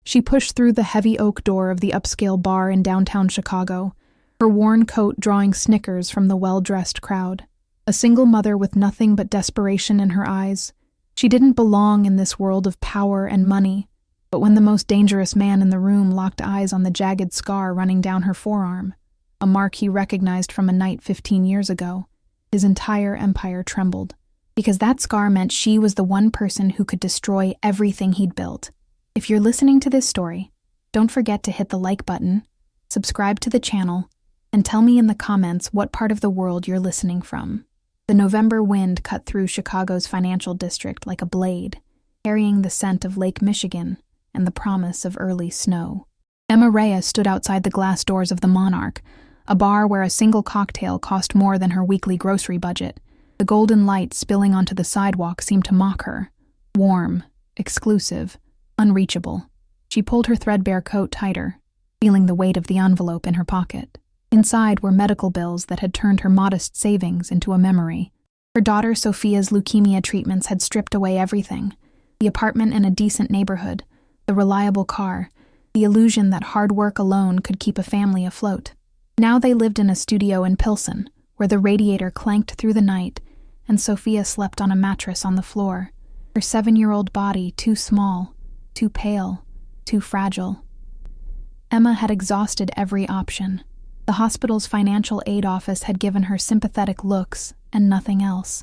She pushed through the heavy oak door of the upscale bar in downtown Chicago, her worn coat drawing snickers from the well-dressed crowd. A single mother with nothing but desperation in her eyes. She didn't belong in this world of power and money, but when the most dangerous man in the room locked eyes on the jagged scar running down her forearm, a mark he recognized from a night 15 years ago, his entire empire trembled, because that scar meant she was the one person who could destroy everything he'd built. If you're listening to this story, don't forget to hit the like button, subscribe to the channel, and tell me in the comments what part of the world you're listening from. The November wind cut through Chicago's financial district like a blade, carrying the scent of Lake Michigan and the promise of early snow. Emma Reyes stood outside the glass doors of the Monarch, a bar where a single cocktail cost more than her weekly grocery budget. The golden light spilling onto the sidewalk seemed to mock her. Warm, exclusive, unreachable. She pulled her threadbare coat tighter, feeling the weight of the envelope in her pocket. Inside were medical bills that had turned her modest savings into a memory. Her daughter Sophia's leukemia treatments had stripped away everything. The apartment in a decent neighborhood, the reliable car, the illusion that hard work alone could keep a family afloat. Now they lived in a studio in Pilsen, where the radiator clanked through the night, and Sophia slept on a mattress on the floor, her 7-year-old body too small, too pale, too fragile. Emma had exhausted every option. The hospital's financial aid office had given her sympathetic looks and nothing else.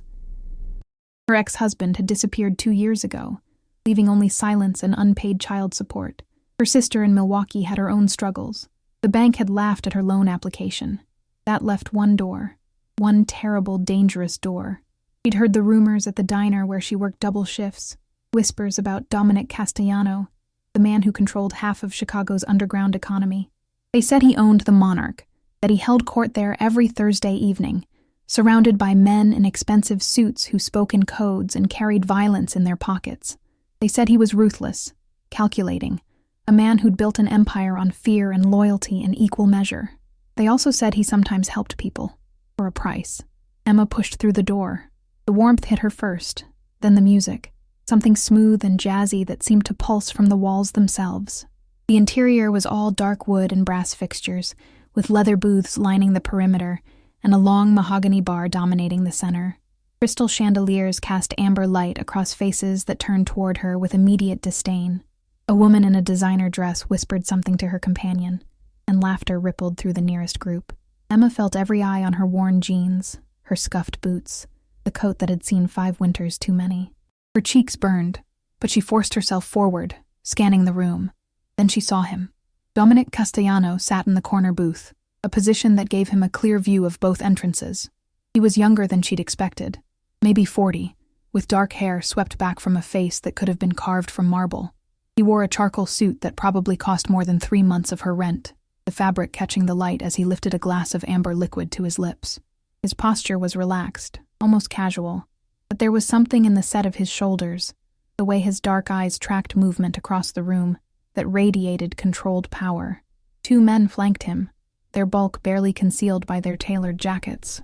Her ex-husband had disappeared 2 years ago, leaving only silence and unpaid child support. Her sister in Milwaukee had her own struggles. The bank had laughed at her loan application. That left one door, one terrible, dangerous door. She'd heard the rumors at the diner where she worked double shifts, whispers about Dominic Castellano, the man who controlled half of Chicago's underground economy. They said he owned the Monarch, that he held court there every Thursday evening, surrounded by men in expensive suits who spoke in codes and carried violence in their pockets. They said he was ruthless, calculating, a man who'd built an empire on fear and loyalty in equal measure. They also said he sometimes helped people, for a price. Emma pushed through the door. The warmth hit her first, then the music, something smooth and jazzy that seemed to pulse from the walls themselves. The interior was all dark wood and brass fixtures, with leather booths lining the perimeter and a long mahogany bar dominating the center. Crystal chandeliers cast amber light across faces that turned toward her with immediate disdain. A woman in a designer dress whispered something to her companion, and laughter rippled through the nearest group. Emma felt every eye on her worn jeans, her scuffed boots, the coat that had seen 5 winters too many. Her cheeks burned, but she forced herself forward, scanning the room. Then she saw him. Dominic Castellano sat in the corner booth, a position that gave him a clear view of both entrances. He was younger than she'd expected, maybe 40, with dark hair swept back from a face that could have been carved from marble. He wore a charcoal suit that probably cost more than 3 months of her rent, the fabric catching the light as he lifted a glass of amber liquid to his lips. His posture was relaxed, almost casual, but there was something in the set of his shoulders, the way his dark eyes tracked movement across the room, that radiated controlled power. 2 men flanked him, their bulk barely concealed by their tailored jackets.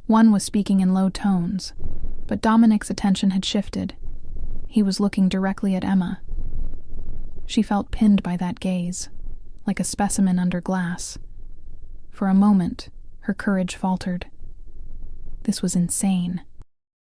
One was speaking in low tones, but Dominic's attention had shifted. He was looking directly at Emma. She felt pinned by that gaze, like a specimen under glass. For a moment, her courage faltered. This was insane.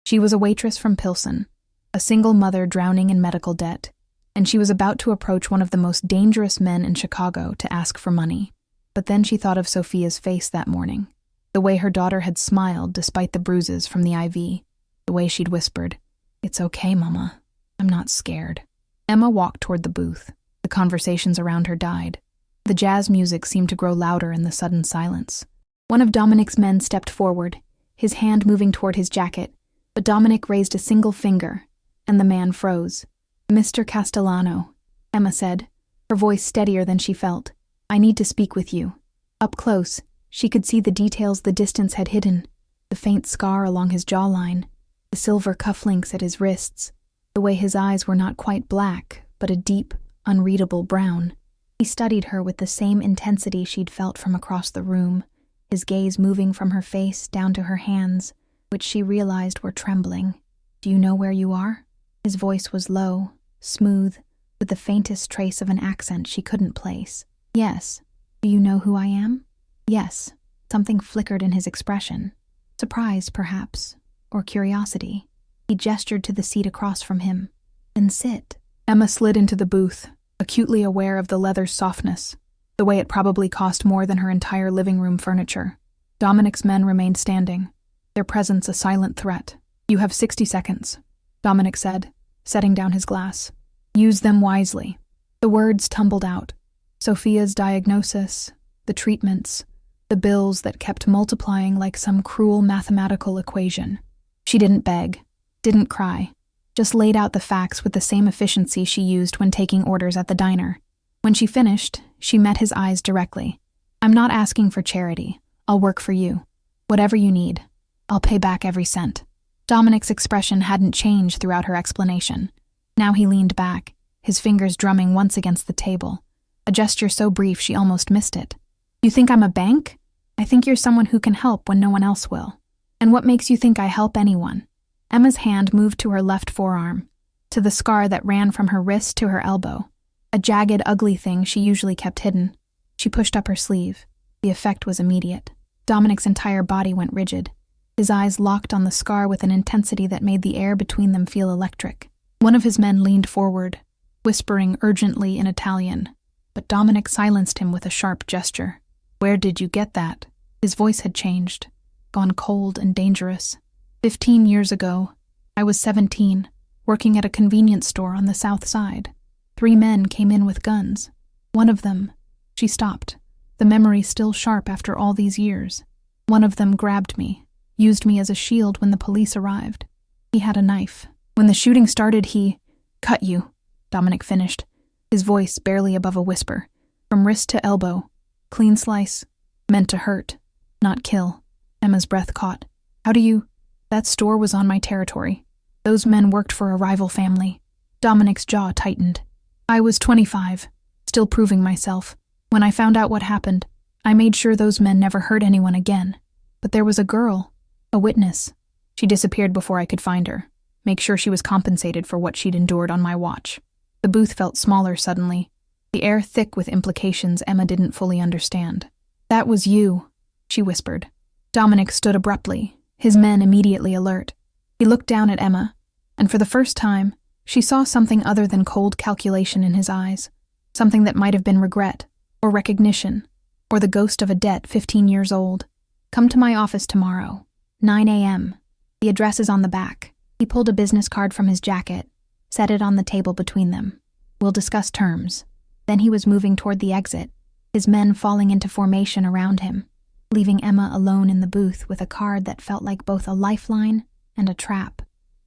She was a waitress from Pilsen, a single mother drowning in medical debt, and she was about to approach one of the most dangerous men in Chicago to ask for money. But then she thought of Sophia's face that morning, the way her daughter had smiled despite the bruises from the IV, the way she'd whispered, "It's okay, Mama. I'm not scared." Emma walked toward the booth. The conversations around her died. The jazz music seemed to grow louder in the sudden silence. One of Dominic's men stepped forward, his hand moving toward his jacket, but Dominic raised a single finger, and the man froze. "Mr. Castellano," Emma said, her voice steadier than she felt. "I need to speak with you." Up close, she could see the details the distance had hidden, the faint scar along his jawline, the silver cufflinks at his wrists, the way his eyes were not quite black, but a deep, unreadable brown. He studied her with the same intensity she'd felt from across the room, his gaze moving from her face down to her hands, which she realized were trembling. "Do you know where you are?" His voice was low, smooth, with the faintest trace of an accent she couldn't place. "Yes. Do you know who I am?" "Yes." Something flickered in his expression. Surprise, perhaps, or curiosity. He gestured to the seat across from him. "Then sit." Emma slid into the booth, acutely aware of the leather's softness, the way it probably cost more than her entire living room furniture. Dominic's men remained standing, their presence a silent threat. "You have 60 seconds, Dominic said, setting down his glass. "Use them wisely." The words tumbled out. Sophia's diagnosis, the treatments, the bills that kept multiplying like some cruel mathematical equation. She didn't beg, didn't cry, just laid out the facts with the same efficiency she used when taking orders at the diner. When she finished, she met his eyes directly. "I'm not asking for charity. I'll work for you. Whatever you need. I'll pay back every cent." Dominic's expression hadn't changed throughout her explanation. Now he leaned back, his fingers drumming once against the table, a gesture so brief she almost missed it. "You think I'm a bank? I think you're someone who can help when no one else will. And what makes you think I help anyone?" Emma's hand moved to her left forearm, to the scar that ran from her wrist to her elbow, a jagged, ugly thing she usually kept hidden. She pushed up her sleeve. The effect was immediate. Dominic's entire body went rigid. His eyes locked on the scar with an intensity that made the air between them feel electric. One of his men leaned forward, whispering urgently in Italian, but Dominic silenced him with a sharp gesture. "Where did you get that?" His voice had changed, gone cold and dangerous. 15 years ago, I was 17, working at a convenience store on the south side. 3 men came in with guns. One of them," she stopped, the memory still sharp after all these years. "One of them grabbed me, used me as a shield when the police arrived. He had a knife. When the shooting started, he cut you," Dominic finished, his voice barely above a whisper. "From wrist to elbow. Clean slice. Meant to hurt, not kill." Emma's breath caught. "How do you—" "That store was on my territory. Those men worked for a rival family." Dominic's jaw tightened. "I was 25, still proving myself. When I found out what happened, I made sure those men never hurt anyone again. But there was a girl, a witness. She disappeared before I could find her, make sure she was compensated for what she'd endured on my watch." The booth felt smaller suddenly, the air thick with implications Emma didn't fully understand. "That was you," she whispered. Dominic stood abruptly, his men immediately alert. He looked down at Emma, and for the first time, she saw something other than cold calculation in his eyes, something that might have been regret, or recognition, or the ghost of a debt 15 years old. "Come to my office tomorrow, 9 a.m. The address is on the back." He pulled a business card from his jacket, set it on the table between them. "We'll discuss terms." Then he was moving toward the exit, his men falling into formation around him, leaving Emma alone in the booth with a card that felt like both a lifeline and a trap.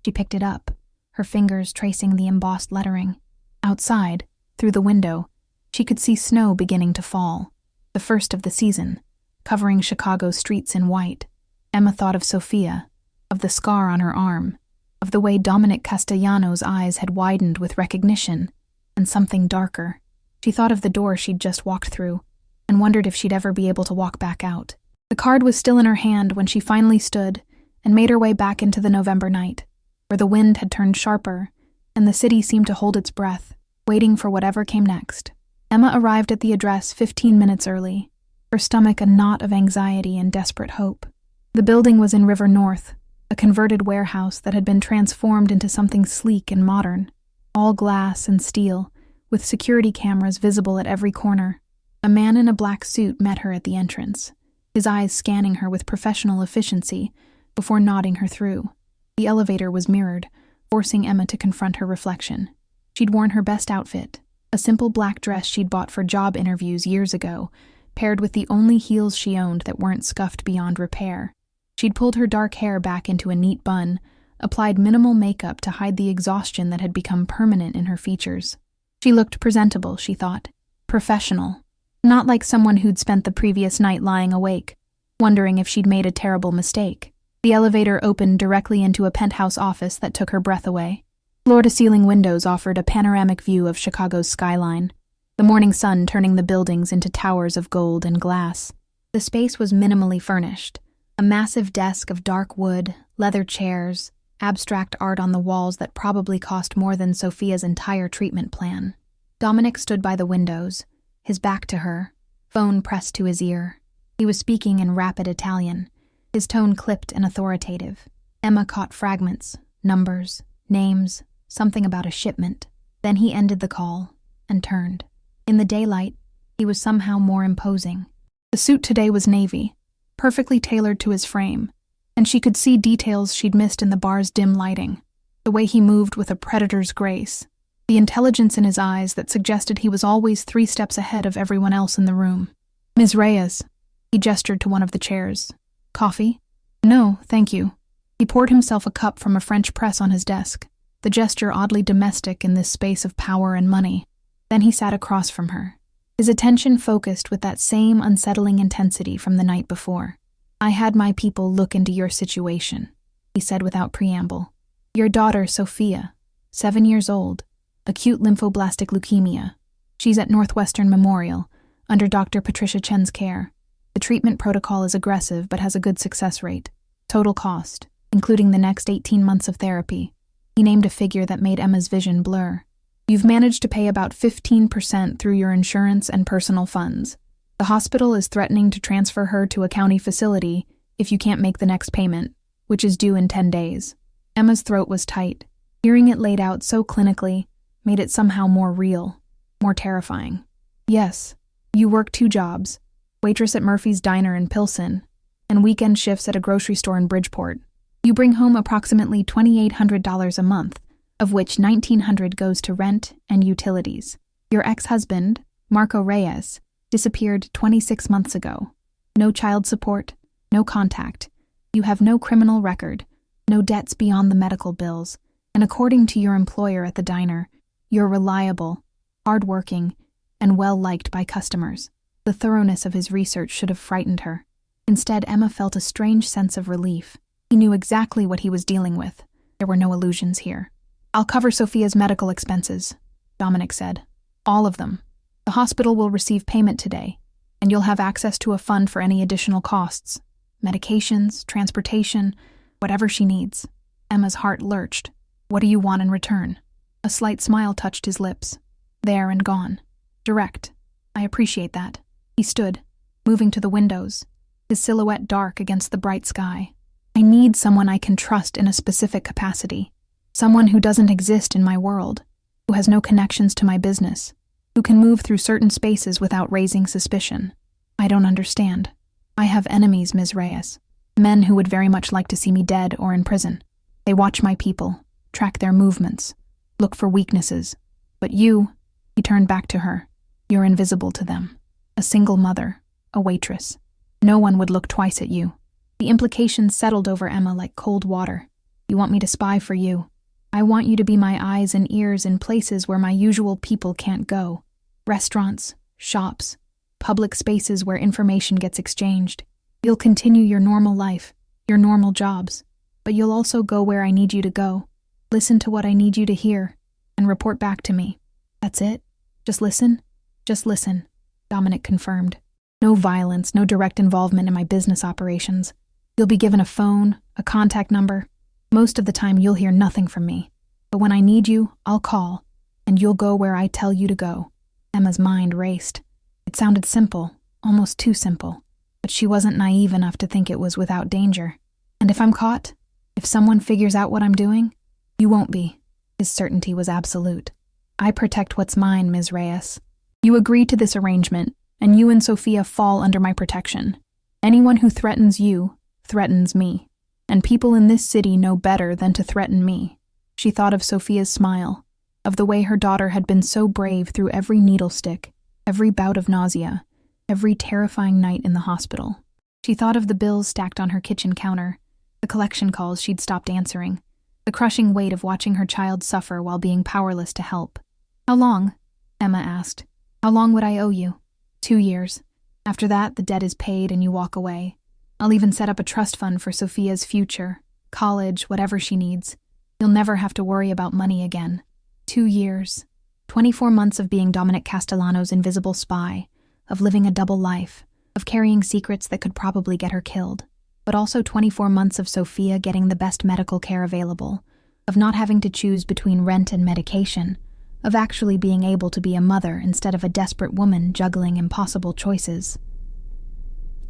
She picked it up, her fingers tracing the embossed lettering. Outside, through the window, she could see snow beginning to fall, the first of the season, covering Chicago's streets in white. Emma thought of Sophia, of the scar on her arm, of the way Dominic Castellano's eyes had widened with recognition, and something darker. She thought of the door she'd just walked through, and wondered if she'd ever be able to walk back out. The card was still in her hand when she finally stood and made her way back into the November night, where the wind had turned sharper, and the city seemed to hold its breath, waiting for whatever came next. Emma arrived at the address 15 minutes early, her stomach a knot of anxiety and desperate hope. The building was in River North, a converted warehouse that had been transformed into something sleek and modern, all glass and steel, with security cameras visible at every corner. A man in a black suit met her at the entrance, his eyes scanning her with professional efficiency before nodding her through. The elevator was mirrored, forcing Emma to confront her reflection. She'd worn her best outfit, a simple black dress she'd bought for job interviews years ago, paired with the only heels she owned that weren't scuffed beyond repair. She'd pulled her dark hair back into a neat bun, applied minimal makeup to hide the exhaustion that had become permanent in her features. She looked presentable, she thought, professional, not like someone who'd spent the previous night lying awake, wondering if she'd made a terrible mistake. The elevator opened directly into a penthouse office that took her breath away. Floor-to-ceiling windows offered a panoramic view of Chicago's skyline, the morning sun turning the buildings into towers of gold and glass. The space was minimally furnished, a massive desk of dark wood, leather chairs, abstract art on the walls that probably cost more than Sophia's entire treatment plan. Dominic stood by the windows, his back to her, phone pressed to his ear. He was speaking in rapid Italian, his tone clipped and authoritative. Emma caught fragments, numbers, names, something about a shipment. Then he ended the call and turned. In the daylight, he was somehow more imposing. The suit today was navy, perfectly tailored to his frame, and she could see details she'd missed in the bar's dim lighting. The way he moved with a predator's grace, the intelligence in his eyes that suggested he was always 3 steps ahead of everyone else in the room. "Ms. Reyes," he gestured to one of the chairs. "Coffee?" "No, thank you." He poured himself a cup from a French press on his desk, the gesture oddly domestic in this space of power and money. Then he sat across from her, his attention focused with that same unsettling intensity from the night before. "I had my people look into your situation," he said without preamble. "Your daughter, Sophia, 7 years old, acute lymphoblastic leukemia. She's at Northwestern Memorial, under Dr. Patricia Chen's care. The treatment protocol is aggressive but has a good success rate. Total cost, including the next 18 months of therapy." He named a figure that made Emma's vision blur. "You've managed to pay about 15% through your insurance and personal funds. The hospital is threatening to transfer her to a county facility if you can't make the next payment, which is due in 10 days. Emma's throat was tight. Hearing it laid out so clinically made it somehow more real, more terrifying. "Yes, you work 2 jobs, waitress at Murphy's Diner in Pilsen, and weekend shifts at a grocery store in Bridgeport. You bring home approximately $2,800 a month, of which $1,900 goes to rent and utilities. Your ex-husband, Marco Reyes, disappeared 26 months ago. No child support, no contact. You have no criminal record, no debts beyond the medical bills, and according to your employer at the diner, you're reliable, hardworking, and well-liked by customers." The thoroughness of his research should have frightened her. Instead, Emma felt a strange sense of relief. He knew exactly what he was dealing with. There were no illusions here. "I'll cover Sophia's medical expenses," Dominic said. "All of them. The hospital will receive payment today, and you'll have access to a fund for any additional costs. Medications, transportation, whatever she needs." Emma's heart lurched. "What do you want in return?" A slight smile touched his lips. There and gone. Direct. "I appreciate that." He stood, moving to the windows, his silhouette dark against the bright sky. "I need someone I can trust in a specific capacity. Someone who doesn't exist in my world, who has no connections to my business, who can move through certain spaces without raising suspicion. I don't understand. I have enemies, Ms. Reyes. Men who would very much like to see me dead or in prison. They watch my people, track their movements, look for weaknesses. But you," he turned back to her, "you're invisible to them. A single mother, a waitress. No one would look twice at you." The implications settled over Emma like cold water. "You want me to spy for you. I want you to be my eyes and ears in places where my usual people can't go. Restaurants, shops, public spaces where information gets exchanged. You'll continue your normal life, your normal jobs, but you'll also go where I need you to go. Listen to what I need you to hear, and report back to me. That's it? Just listen?" "Just listen," Dominic confirmed. "No violence, no direct involvement in my business operations. You'll be given a phone, a contact number. Most of the time you'll hear nothing from me. But when I need you, I'll call, and you'll go where I tell you to go." Emma's mind raced. It sounded simple, almost too simple, but she wasn't naive enough to think it was without danger. "And if I'm caught? If someone figures out what I'm doing?" "You won't be." His certainty was absolute. "I protect what's mine, Ms. Reyes. You agree to this arrangement, and you and Sophia fall under my protection. Anyone who threatens you threatens me, and people in this city know better than to threaten me." She thought of Sophia's smile, of the way her daughter had been so brave through every needle stick, every bout of nausea, every terrifying night in the hospital. She thought of the bills stacked on her kitchen counter, the collection calls she'd stopped answering, the crushing weight of watching her child suffer while being powerless to help. "How long?" Emma asked. "How long would I owe you?" 2 years. After that, the debt is paid and you walk away. I'll even set up a trust fund for Sophia's future, college, whatever she needs. You'll never have to worry about money again. 2 years. 24 months of being Dominic Castellano's invisible spy, of living a double life, of carrying secrets that could probably get her killed, but also 24 months of Sophia getting the best medical care available, of not having to choose between rent and medication, of actually being able to be a mother instead of a desperate woman juggling impossible choices.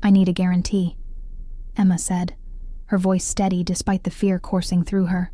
"I need a guarantee," Emma said, her voice steady despite the fear coursing through her.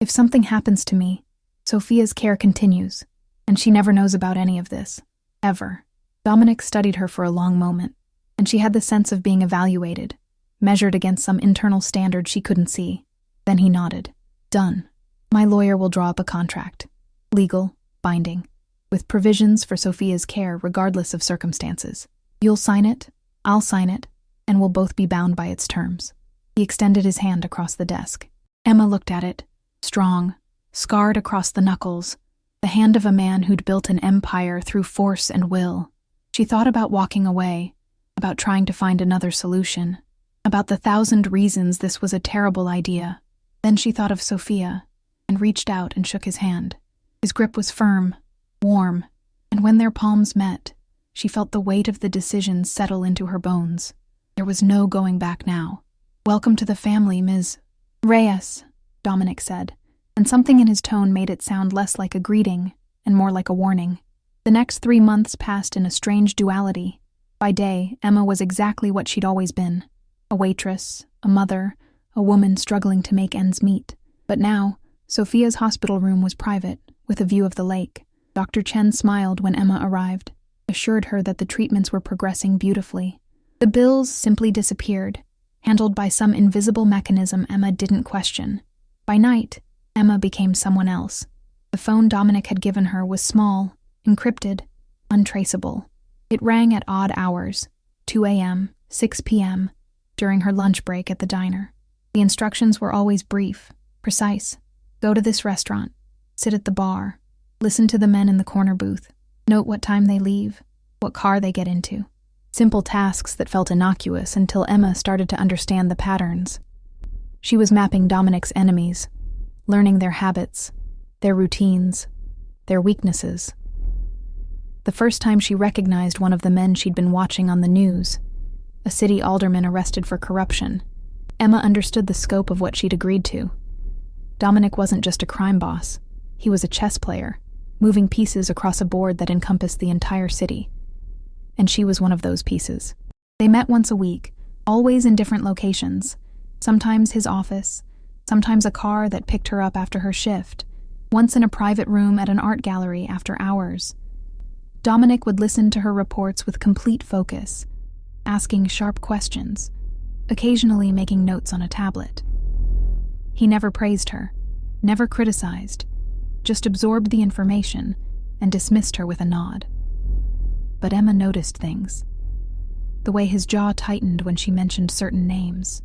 "If something happens to me, Sophia's care continues, and she never knows about any of this. Ever." Dominic studied her for a long moment, and she had the sense of being evaluated, measured against some internal standard she couldn't see. Then he nodded. "Done. My lawyer will draw up a contract. Legal, binding, with provisions for Sophia's care regardless of circumstances. You'll sign it, I'll sign it, and we'll both be bound by its terms." He extended his hand across the desk. Emma looked at it, strong, scarred across the knuckles, the hand of a man who'd built an empire through force and will. She thought about walking away, about trying to find another solution, about the 1,000 reasons this was a terrible idea. Then she thought of Sophia, and reached out and shook his hand. His grip was firm, warm, and when their palms met, she felt the weight of the decision settle into her bones. There was no going back now. "Welcome to the family, Ms. Reyes," Dominic said, and something in his tone made it sound less like a greeting and more like a warning. The next 3 months passed in a strange duality. By day, Emma was exactly what she'd always been: a waitress, a mother, a woman struggling to make ends meet. But now, Sophia's hospital room was private, with a view of the lake. Dr. Chen smiled when Emma arrived, assured her that the treatments were progressing beautifully. The bills simply disappeared, handled by some invisible mechanism Emma didn't question. By night, Emma became someone else. The phone Dominic had given her was small, encrypted, untraceable. It rang at odd hours, 2 a.m., 6 p.m., during her lunch break at the diner. The instructions were always brief, precise. Go to this restaurant, sit at the bar, listen to the men in the corner booth, note what time they leave, what car they get into. Simple tasks that felt innocuous until Emma started to understand the patterns. She was mapping Dominic's enemies, learning their habits, their routines, their weaknesses. The first time she recognized one of the men she'd been watching on the news, a city alderman arrested for corruption, Emma understood the scope of what she'd agreed to. Dominic wasn't just a crime boss. He was a chess player, moving pieces across a board that encompassed the entire city. And she was one of those pieces. They met once a week, always in different locations. Sometimes his office, sometimes a car that picked her up after her shift, once in a private room at an art gallery after hours. Dominic would listen to her reports with complete focus, asking sharp questions, occasionally making notes on a tablet. He never praised her, never criticized, just absorbed the information and dismissed her with a nod. But Emma noticed things. The way his jaw tightened when she mentioned certain names.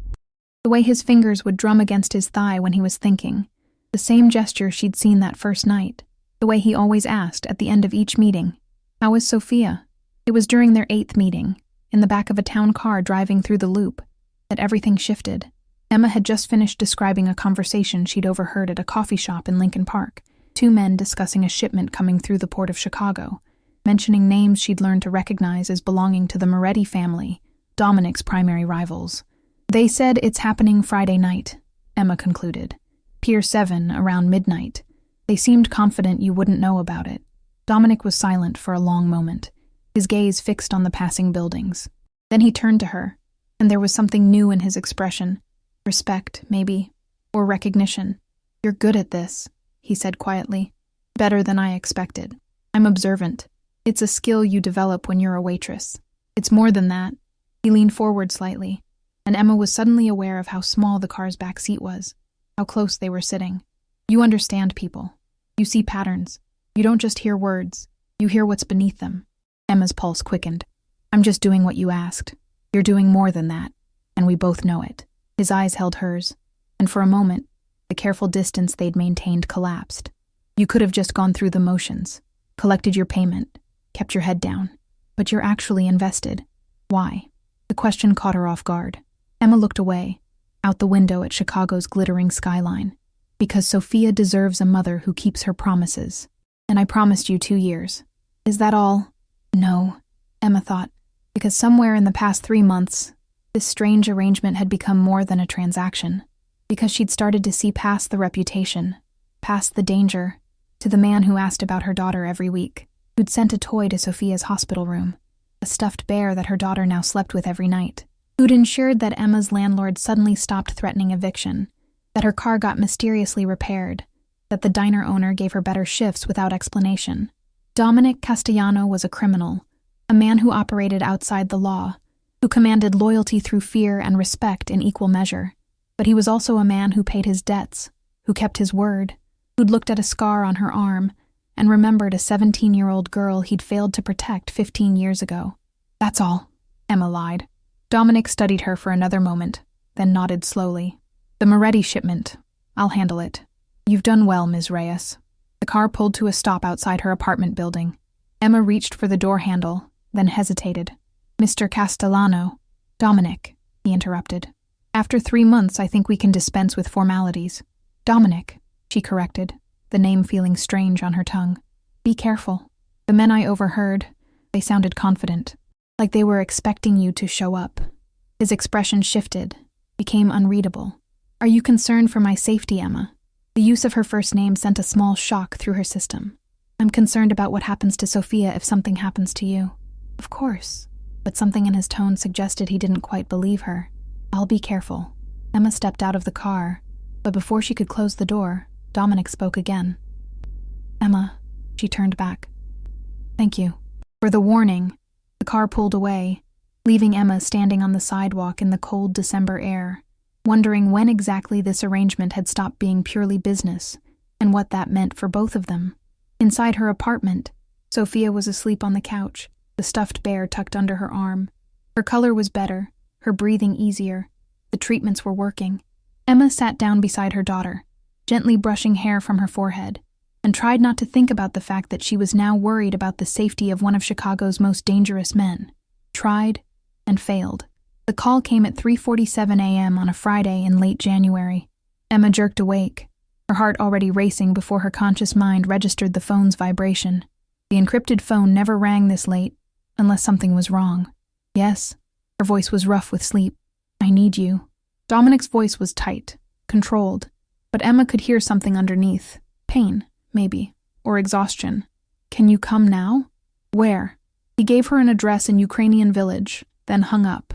The way his fingers would drum against his thigh when he was thinking. The same gesture she'd seen that first night. The way he always asked at the end of each meeting, "How is Sophia?" It was during their 8th meeting, in the back of a town car driving through the loop, that everything shifted. Emma had just finished describing a conversation she'd overheard at a coffee shop in Lincoln Park. 2 men discussing a shipment coming through the port of Chicago, mentioning names she'd learned to recognize as belonging to the Moretti family, Dominic's primary rivals. "They said it's happening Friday night," Emma concluded. "Pier 7, around midnight. They seemed confident you wouldn't know about it." Dominic was silent for a long moment, his gaze fixed on the passing buildings. Then he turned to her, and there was something new in his expression. Respect, maybe, or recognition. "You're good at this," he said quietly. "Better than I expected. I'm observant. It's a skill you develop when you're a waitress. It's more than that." He leaned forward slightly, and Emma was suddenly aware of how small the car's back seat was, how close they were sitting. "You understand people. You see patterns. You don't just hear words. You hear what's beneath them." Emma's pulse quickened. "I'm just doing what you asked. You're doing more than that, and we both know it." His eyes held hers, and for a moment, the careful distance they'd maintained collapsed. "You could have just gone through the motions, collected your payment, kept your head down, but you're actually invested. Why?" The question caught her off guard. Emma looked away, out the window at Chicago's glittering skyline. "Because Sophia deserves a mother who keeps her promises. And I promised you 2 years. Is that all?" No, Emma thought, because somewhere in the past 3 months, this strange arrangement had become more than a transaction. Because she'd started to see past the reputation, past the danger, to the man who asked about her daughter every week, who'd sent a toy to Sophia's hospital room, a stuffed bear that her daughter now slept with every night, who'd ensured that Emma's landlord suddenly stopped threatening eviction, that her car got mysteriously repaired, that the diner owner gave her better shifts without explanation. Dominic Castellano was a criminal, a man who operated outside the law, who commanded loyalty through fear and respect in equal measure. But he was also a man who paid his debts, who kept his word, who'd looked at a scar on her arm and remembered a 17-year-old girl he'd failed to protect 15 years ago. "That's all," Emma lied. Dominic studied her for another moment, then nodded slowly. "The Moretti shipment. I'll handle it." "You've done well, Ms. Reyes." The car pulled to a stop outside her apartment building. Emma reached for the door handle, then hesitated. "Mr. Castellano." "Dominic," he interrupted. "After 3 months, I think we can dispense with formalities." "Dominic," she corrected, the name feeling strange on her tongue. "Be careful. The men I overheard, they sounded confident, like they were expecting you to show up." His expression shifted, became unreadable. "Are you concerned for my safety, Emma?" The use of her first name sent a small shock through her system. "I'm concerned about what happens to Sophia if something happens to you." "Of course," but something in his tone suggested he didn't quite believe her. "I'll be careful." Emma stepped out of the car, but before she could close the door, Dominic spoke again. "Emma," she turned back. "Thank you." For the warning, the car pulled away, leaving Emma standing on the sidewalk in the cold December air, wondering when exactly this arrangement had stopped being purely business and what that meant for both of them. Inside her apartment, Sophia was asleep on the couch, the stuffed bear tucked under her arm. Her color was better, her breathing easier. The treatments were working. Emma sat down beside her daughter, gently brushing hair from her forehead, and tried not to think about the fact that she was now worried about the safety of one of Chicago's most dangerous men. Tried and failed. The call came at 3:47 a.m. on a Friday in late January. Emma jerked awake, her heart already racing before her conscious mind registered the phone's vibration. The encrypted phone never rang this late, unless something was wrong. "Yes." Her voice was rough with sleep. "I need you." Dominic's voice was tight, controlled, but Emma could hear something underneath. Pain, maybe, or exhaustion. "Can you come now?" "Where?" He gave her an address in Ukrainian village, then hung up.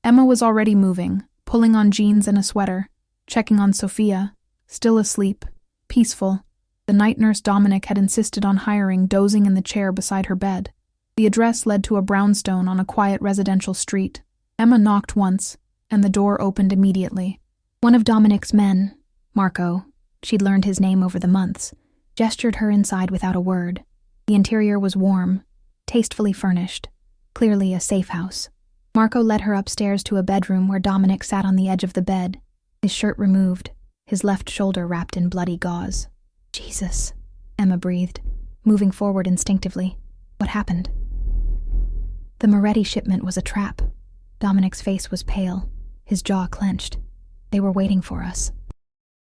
Emma was already moving, pulling on jeans and a sweater, checking on Sophia, still asleep, peaceful. The night nurse Dominic had insisted on hiring dozing in the chair beside her bed. The address led to a brownstone on a quiet residential street. Emma knocked once, and the door opened immediately. One of Dominic's men, Marco, she'd learned his name over the months, gestured her inside without a word. The interior was warm, tastefully furnished, clearly a safe house. Marco led her upstairs to a bedroom where Dominic sat on the edge of the bed, his shirt removed, his left shoulder wrapped in bloody gauze. "Jesus," Emma breathed, moving forward instinctively. "What happened?" "The Moretti shipment was a trap." Dominic's face was pale, his jaw clenched. "They were waiting for us.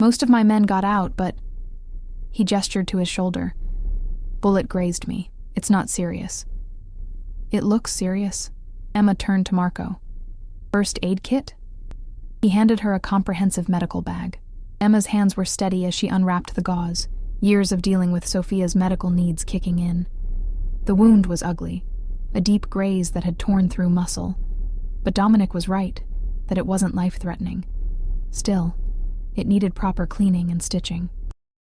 Most of my men got out, but..." He gestured to his shoulder. "Bullet grazed me. It's not serious." "It looks serious." Emma turned to Marco. "First aid kit?" He handed her a comprehensive medical bag. Emma's hands were steady as she unwrapped the gauze, years of dealing with Sophia's medical needs kicking in. The wound was ugly, a deep graze that had torn through muscle. But Dominic was right, that it wasn't life-threatening. Still, it needed proper cleaning and stitching.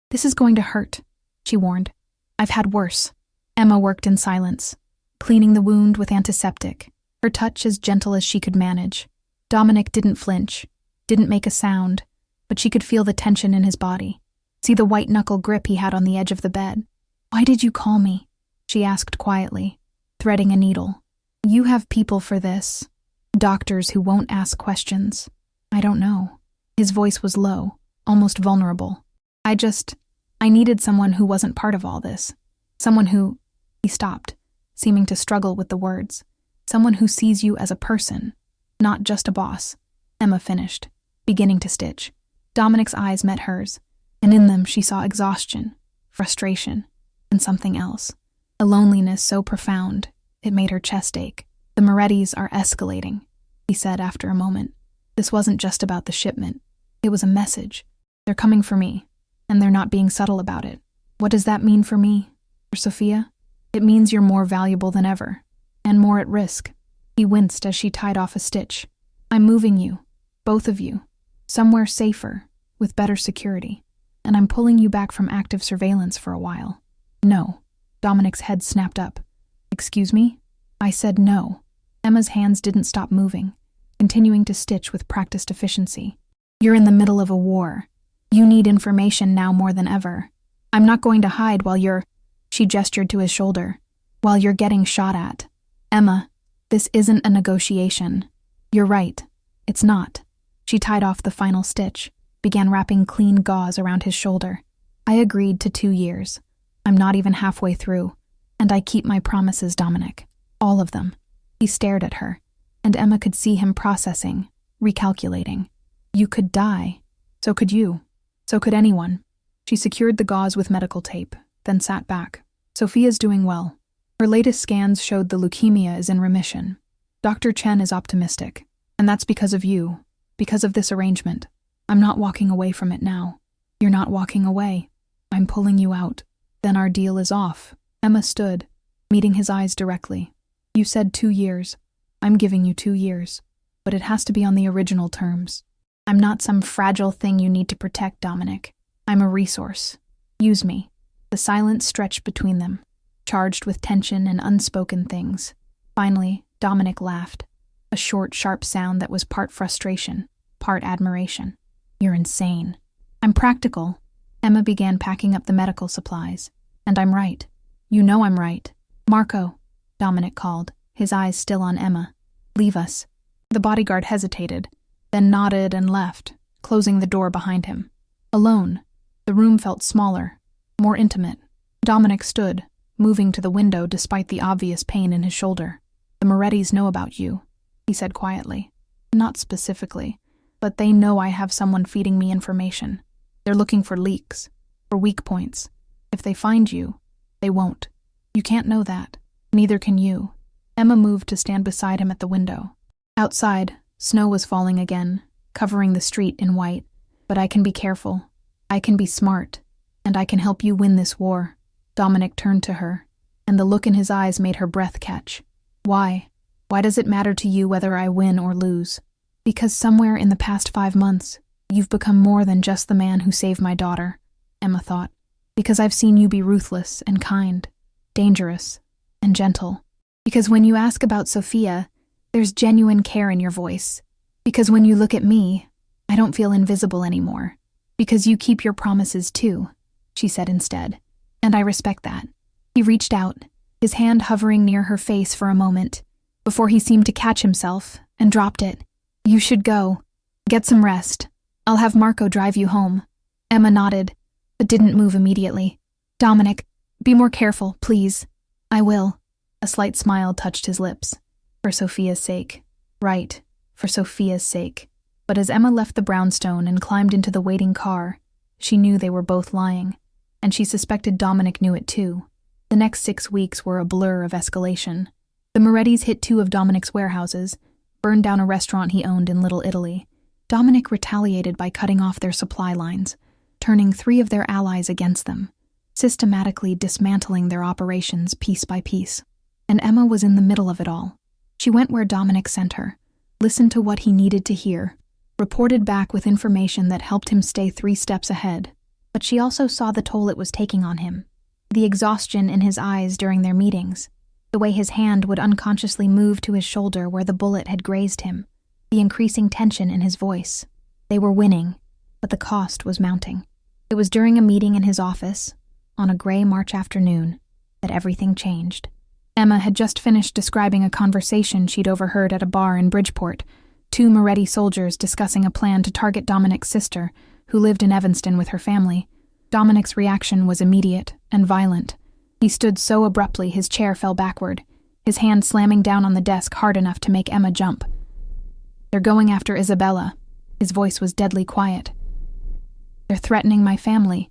"This is going to hurt," she warned. "I've had worse." Emma worked in silence, cleaning the wound with antiseptic, her touch as gentle as she could manage. Dominic didn't flinch, didn't make a sound, but she could feel the tension in his body, see the white-knuckle grip he had on the edge of the bed. "Why did you call me?" she asked quietly, threading a needle. "You have people for this. Doctors who won't ask questions." "I don't know." His voice was low, almost vulnerable. I needed someone who wasn't part of all this. Someone who..." He stopped, seeming to struggle with the words. "Someone who sees you as a person, not just a boss." Emma finished, beginning to stitch. Dominic's eyes met hers, and in them she saw exhaustion, frustration, and something else. A loneliness so profound, it made her chest ache. "The Morettis are escalating," he said after a moment. "This wasn't just about the shipment. It was a message. They're coming for me, and they're not being subtle about it. What does that mean for me? For Sophia? It means you're more valuable than ever, and more at risk. He winced as she tied off a stitch. I'm moving you, both of you, somewhere safer, with better security, and I'm pulling you back from active surveillance for a while. No. Dominic's head snapped up. Excuse me? I said no. Emma's hands didn't stop moving, continuing to stitch with practiced efficiency. You're in the middle of a war. You need information now more than ever. I'm not going to hide while you're— She gestured to his shoulder. While you're getting shot at. Emma, this isn't a negotiation. You're right. It's not. She tied off the final stitch, began wrapping clean gauze around his shoulder. I agreed to 2 years. I'm not even halfway through, and I keep my promises, Dominic. All of them. He stared at her, and Emma could see him processing, recalculating. You could die. So could you. So could anyone. She secured the gauze with medical tape, then sat back. Sophia's doing well. Her latest scans showed the leukemia is in remission. Dr. Chen is optimistic, and that's because of you, because of this arrangement. I'm not walking away from it now. You're not walking away. I'm pulling you out. Then our deal is off. Emma stood, meeting his eyes directly. You said 2 years. I'm giving you 2 years, but it has to be on the original terms. I'm not some fragile thing you need to protect, Dominic. I'm a resource. Use me. The silence stretched between them, charged with tension and unspoken things. Finally, Dominic laughed, a short, sharp sound that was part frustration, part admiration. You're insane. I'm practical. Emma began packing up the medical supplies. And I'm right. You know I'm right. Marco, Dominic called, his eyes still on Emma. Leave us. The bodyguard hesitated, then nodded and left, closing the door behind him. Alone, the room felt smaller, more intimate. Dominic stood, moving to the window despite the obvious pain in his shoulder. The Morettis know about you, he said quietly. Not specifically, but they know I have someone feeding me information. They're looking for leaks, for weak points. If they find you, they won't. You can't know that. Neither can you. Emma moved to stand beside him at the window. Outside, snow was falling again, covering the street in white. But I can be careful. I can be smart. And I can help you win this war. Dominic turned to her, and the look in his eyes made her breath catch. Why? Why does it matter to you whether I win or lose? Because somewhere in the past 5 months, you've become more than just the man who saved my daughter, Emma thought. Because I've seen you be ruthless and kind, dangerous and gentle. Because when you ask about Sophia, there's genuine care in your voice. Because when you look at me, I don't feel invisible anymore. Because you keep your promises too, she said instead. And I respect that. He reached out, his hand hovering near her face for a moment, before he seemed to catch himself and dropped it. You should go. Get some rest. I'll have Marco drive you home. Emma nodded, but didn't move immediately. Dominic, be more careful, please. I will. A slight smile touched his lips. For Sophia's sake. Right, for Sophia's sake. But as Emma left the brownstone and climbed into the waiting car, she knew they were both lying, and she suspected Dominic knew it too. The next 6 weeks were a blur of escalation. The Morettis hit 2 of Dominic's warehouses, burned down a restaurant he owned in Little Italy. Dominic retaliated by cutting off their supply lines, turning 3 of their allies against them, systematically dismantling their operations piece by piece. And Emma was in the middle of it all. She went where Dominic sent her, listened to what he needed to hear, reported back with information that helped him stay 3 steps ahead. But she also saw the toll it was taking on him. The exhaustion in his eyes during their meetings, the way his hand would unconsciously move to his shoulder where the bullet had grazed him, the increasing tension in his voice. They were winning, but the cost was mounting. It was during a meeting in his office, on a gray March afternoon, that everything changed. Emma had just finished describing a conversation she'd overheard at a bar in Bridgeport, 2 Moretti soldiers discussing a plan to target Dominic's sister, who lived in Evanston with her family. Dominic's reaction was immediate and violent. He stood so abruptly his chair fell backward, his hand slamming down on the desk hard enough to make Emma jump. They're going after Isabella. His voice was deadly quiet. They're threatening my family.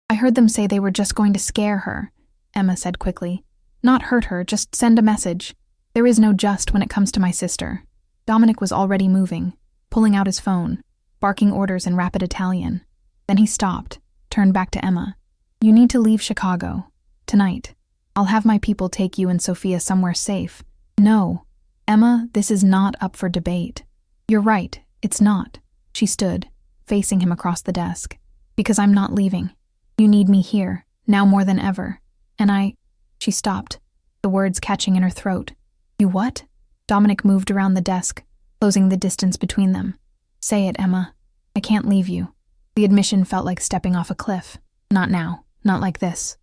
I heard them say they were just going to scare her, Emma said quickly. Not hurt her, just send a message. There is no just when it comes to my sister. Dominic was already moving, pulling out his phone, barking orders in rapid Italian. Then he stopped, turned back to Emma. You need to leave Chicago. Tonight. I'll have my people take you and Sophia somewhere safe. No. Emma, this is not up for debate. You're right, it's not. She stood, facing him across the desk. Because I'm not leaving. You need me here, now more than ever. And She stopped, the words catching in her throat. You what? Dominic moved around the desk, closing the distance between them. Say it, Emma. I can't leave you. The admission felt like stepping off a cliff. Not now. Not like this.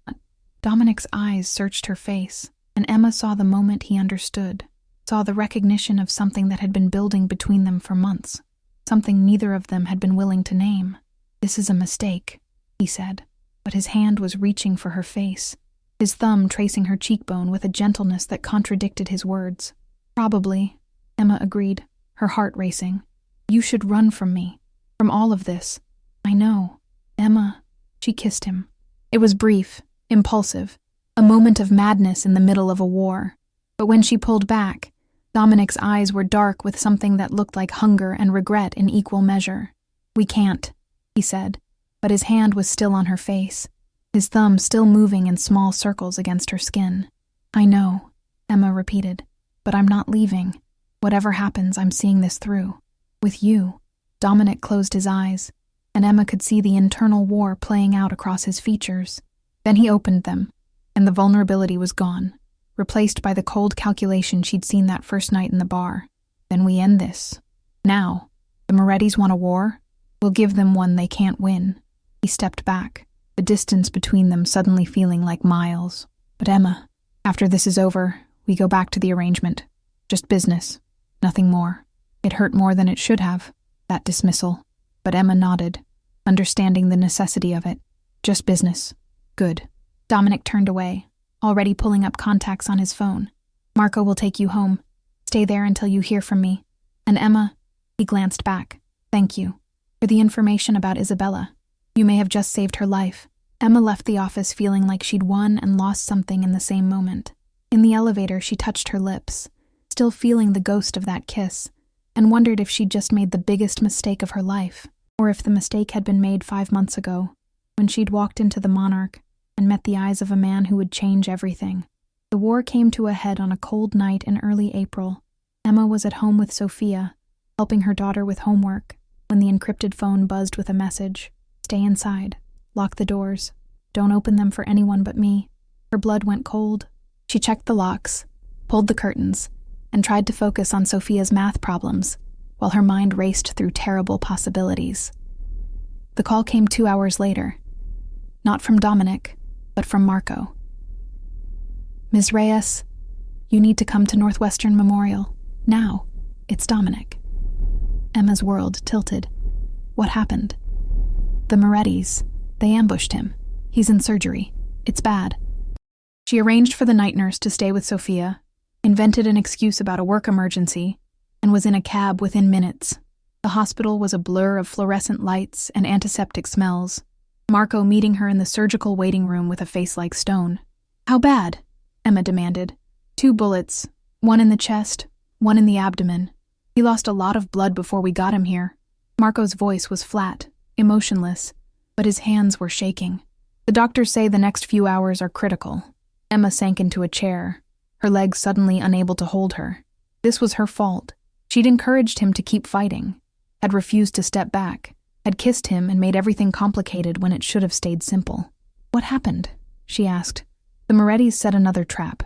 Dominic's eyes searched her face, and Emma saw the moment he understood, saw the recognition of something that had been building between them for months, something neither of them had been willing to name. This is a mistake, he said, but his hand was reaching for her face, his thumb tracing her cheekbone with a gentleness that contradicted his words. Probably, Emma agreed, her heart racing. You should run from me, from all of this. I know. Emma. She kissed him. It was brief, impulsive, a moment of madness in the middle of a war. But when she pulled back, Dominic's eyes were dark with something that looked like hunger and regret in equal measure. We can't, he said, but his hand was still on her face, his thumb still moving in small circles against her skin. I know, Emma repeated, but I'm not leaving. Whatever happens, I'm seeing this through. With you. Dominic closed his eyes, and Emma could see the internal war playing out across his features. Then he opened them, and the vulnerability was gone, replaced by the cold calculation she'd seen that first night in the bar. Then we end this. Now. The Morettis want a war? We'll give them one they can't win. He stepped back, the distance between them suddenly feeling like miles. But Emma, after this is over, we go back to the arrangement. Just business. Nothing more. It hurt more than it should have, that dismissal. But Emma nodded, understanding the necessity of it. Just business. Good. Dominic turned away, already pulling up contacts on his phone. Marco will take you home. Stay there until you hear from me. And Emma, he glanced back. Thank you. For the information about Isabella. You may have just saved her life. Emma left the office feeling like she'd won and lost something in the same moment. In the elevator, she touched her lips, still feeling the ghost of that kiss, and wondered if she'd just made the biggest mistake of her life, or if the mistake had been made 5 months ago, when she'd walked into the Monarch and met the eyes of a man who would change everything. The war came to a head on a cold night in early April. Emma was at home with Sophia, helping her daughter with homework, when the encrypted phone buzzed with a message. Stay inside. Lock the doors. Don't open them for anyone but me. Her blood went cold. She checked the locks, pulled the curtains, and tried to focus on Sophia's math problems, while her mind raced through terrible possibilities. The call came 2 hours later. Not from Dominic, but from Marco. Ms. Reyes, you need to come to Northwestern Memorial. Now. It's Dominic. Emma's world tilted. What happened? The Morettis. They ambushed him. He's in surgery. It's bad. She arranged for the night nurse to stay with Sophia, invented an excuse about a work emergency, and was in a cab within minutes. The hospital was a blur of fluorescent lights and antiseptic smells. Marco meeting her in the surgical waiting room with a face like stone. How bad? Emma demanded. 2 bullets, one in the chest, one in the abdomen. He lost a lot of blood before we got him here. Marco's voice was flat, emotionless, but his hands were shaking. The doctors say the next few hours are critical. Emma sank into a chair, her legs suddenly unable to hold her. This was her fault. She'd encouraged him to keep fighting, had refused to step back, had kissed him and made everything complicated when it should have stayed simple. What happened? She asked. The Morettis set another trap,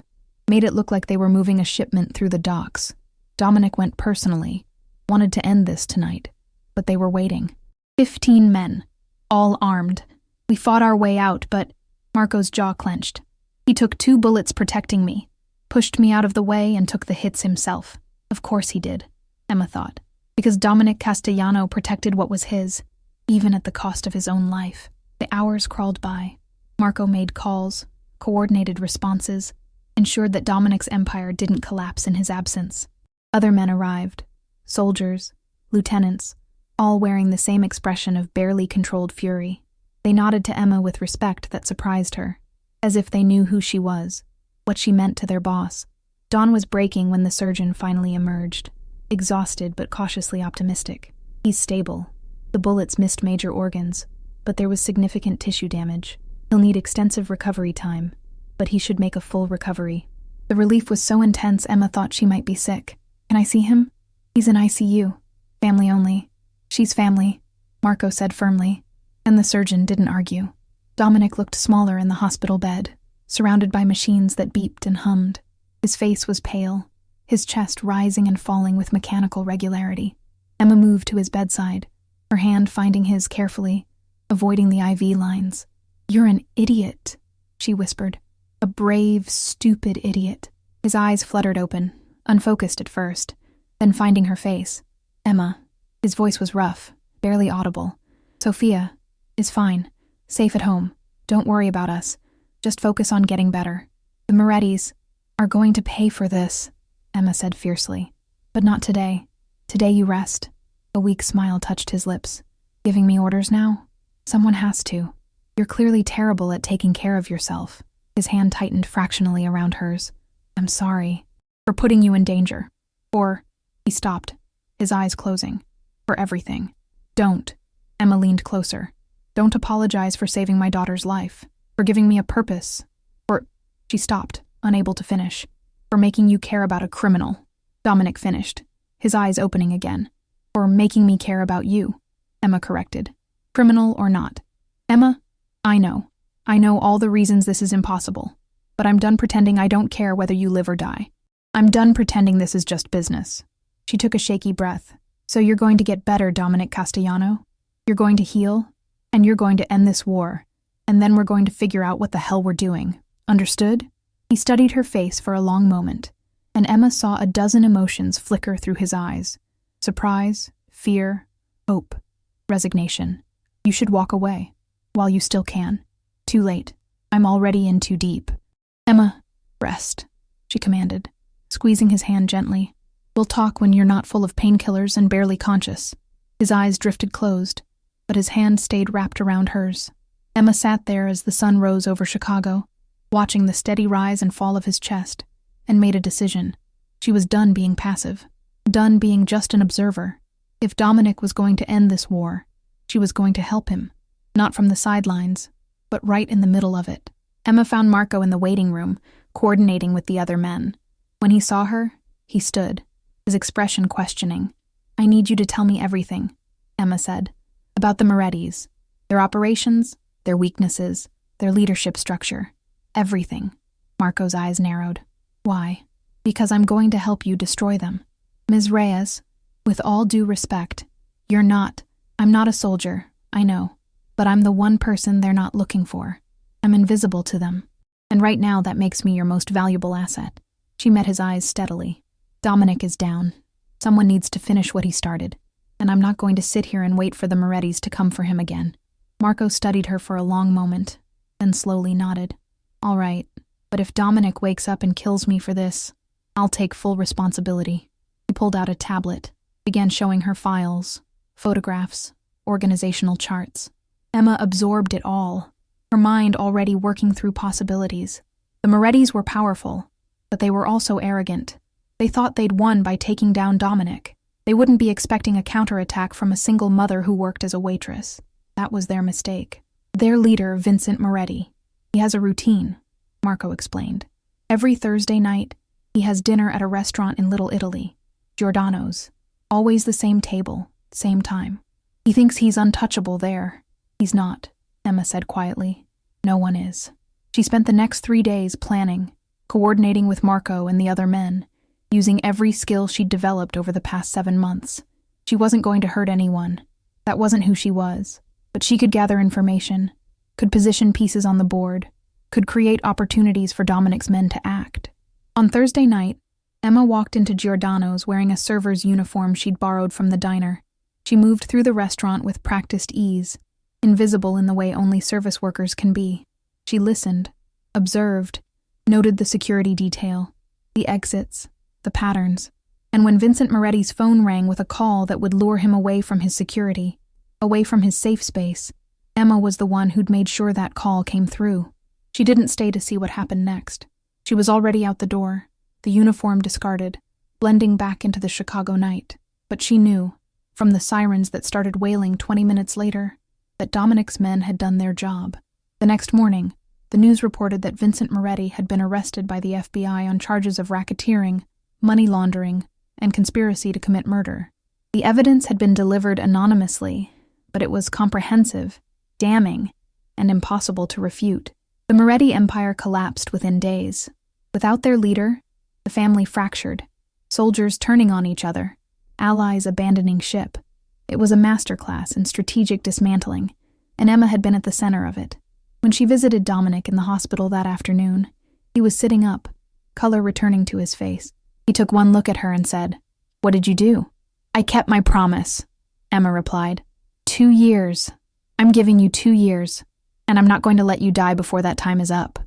made it look like they were moving a shipment through the docks. Dominic went personally, wanted to end this tonight, but they were waiting. 15 men, all armed. We fought our way out, but Marco's jaw clenched. He took 2 bullets protecting me, pushed me out of the way and took the hits himself. Of course he did, Emma thought, because Dominic Castellano protected what was his, even at the cost of his own life. The hours crawled by. Marco made calls, coordinated responses, ensured that Dominic's empire didn't collapse in his absence. Other men arrived, soldiers, lieutenants, all wearing the same expression of barely controlled fury. They nodded to Emma with respect that surprised her, as if they knew who she was, what she meant to their boss. Dawn was breaking when the surgeon finally emerged, exhausted but cautiously optimistic. He's stable. The bullets missed major organs, but there was significant tissue damage. He'll need extensive recovery time, but he should make a full recovery. The relief was so intense Emma thought she might be sick. Can I see him? He's in ICU. Family only. She's family, Marco said firmly, and the surgeon didn't argue. Dominic looked smaller in the hospital bed, surrounded by machines that beeped and hummed. His face was pale, his chest rising and falling with mechanical regularity. Emma moved to his bedside, her hand finding his carefully, avoiding the IV lines. "You're an idiot," she whispered. "A brave, stupid idiot." His eyes fluttered open, unfocused at first, then finding her face. "Emma." His voice was rough, barely audible. "Sophia is fine, safe at home. Don't worry about us. Just focus on getting better. The Morettis are going to pay for this," Emma said fiercely. "But not today. Today you rest." A weak smile touched his lips. "Giving me orders now? Someone has to. You're clearly terrible at taking care of yourself." His hand tightened fractionally around hers. "I'm sorry for putting you in danger. Or," he stopped, his eyes closing, "for everything. Don't." Emma leaned closer. "Don't apologize for saving my daughter's life, for giving me a purpose, for—" She stopped, unable to finish. "For making you care about a criminal," Dominic finished, his eyes opening again. "For making me care about you," Emma corrected. "Criminal or not. Emma, I know all the reasons this is impossible, but I'm done pretending I don't care whether you live or die. I'm done pretending this is just business." She took a shaky breath. "So you're going to get better, Dominic Castellano? You're going to heal, and you're going to end this war, and then we're going to figure out what the hell we're doing. Understood?" He studied her face for a long moment, and Emma saw a dozen emotions flicker through his eyes. Surprise, fear, hope, resignation. "You should walk away, while you still can. Too late. I'm already in too deep." "Emma, rest," she commanded, squeezing his hand gently. "We'll talk when you're not full of painkillers and barely conscious." His eyes drifted closed, but his hand stayed wrapped around hers. Emma sat there as the sun rose over Chicago, watching the steady rise and fall of his chest, and made a decision. She was done being passive, done being just an observer. If Dominic was going to end this war, she was going to help him, not from the sidelines, but right in the middle of it. Emma found Marco in the waiting room, coordinating with the other men. When he saw her, he stood, his expression questioning. "I need you to tell me everything," Emma said, "about the Morettis, their operations, their weaknesses, their leadership structure. Everything." Marco's eyes narrowed. "Why?" "Because I'm going to help you destroy them. Ms. Reyes, with all due respect, I'm not a soldier, I know, but I'm the one person they're not looking for. I'm invisible to them, and right now that makes me your most valuable asset." She met his eyes steadily. "Dominic is down. Someone needs to finish what he started, and I'm not going to sit here and wait for the Morettis to come for him again." Marco studied her for a long moment, then slowly nodded. "All right, but if Dominic wakes up and kills me for this, I'll take full responsibility." He pulled out a tablet, began showing her files, photographs, organizational charts. Emma absorbed it all, her mind already working through possibilities. The Morettis were powerful, but they were also arrogant. They thought they'd won by taking down Dominic. They wouldn't be expecting a counterattack from a single mother who worked as a waitress. That was their mistake. Their leader, Vincent Moretti. "He has a routine," Marco explained. "Every Thursday night, he has dinner at a restaurant in Little Italy, Giordano's. Always the same table, same time. He thinks he's untouchable there. He's not," Emma said quietly. "No one is." She spent the next 3 days planning, coordinating with Marco and the other men, using every skill she'd developed over the past 7 months. She wasn't going to hurt anyone. That wasn't who she was. But she could gather information, could position pieces on the board, could create opportunities for Dominic's men to act. On Thursday night, Emma walked into Giordano's wearing a server's uniform she'd borrowed from the diner. She moved through the restaurant with practiced ease, invisible in the way only service workers can be. She listened, observed, noted the security detail, the exits, the patterns, and when Vincent Moretti's phone rang with a call that would lure him away from his security, away from his safe space, Emma was the one who'd made sure that call came through. She didn't stay to see what happened next. She was already out the door, the uniform discarded, blending back into the Chicago night. But she knew, from the sirens that started wailing 20 minutes later, that Dominic's men had done their job. The next morning, the news reported that Vincent Moretti had been arrested by the FBI on charges of racketeering, money laundering, and conspiracy to commit murder. The evidence had been delivered anonymously, but it was comprehensive, damning, and impossible to refute. The Moretti empire collapsed within days. Without their leader, the family fractured, soldiers turning on each other, allies abandoning ship. It was a masterclass in strategic dismantling, and Emma had been at the center of it. When she visited Dominic in the hospital that afternoon, he was sitting up, color returning to his face. He took one look at her and said, "What did you do?" "I kept my promise," Emma replied. 2 years. I'm giving you 2 years, and I'm not going to let you die before that time is up.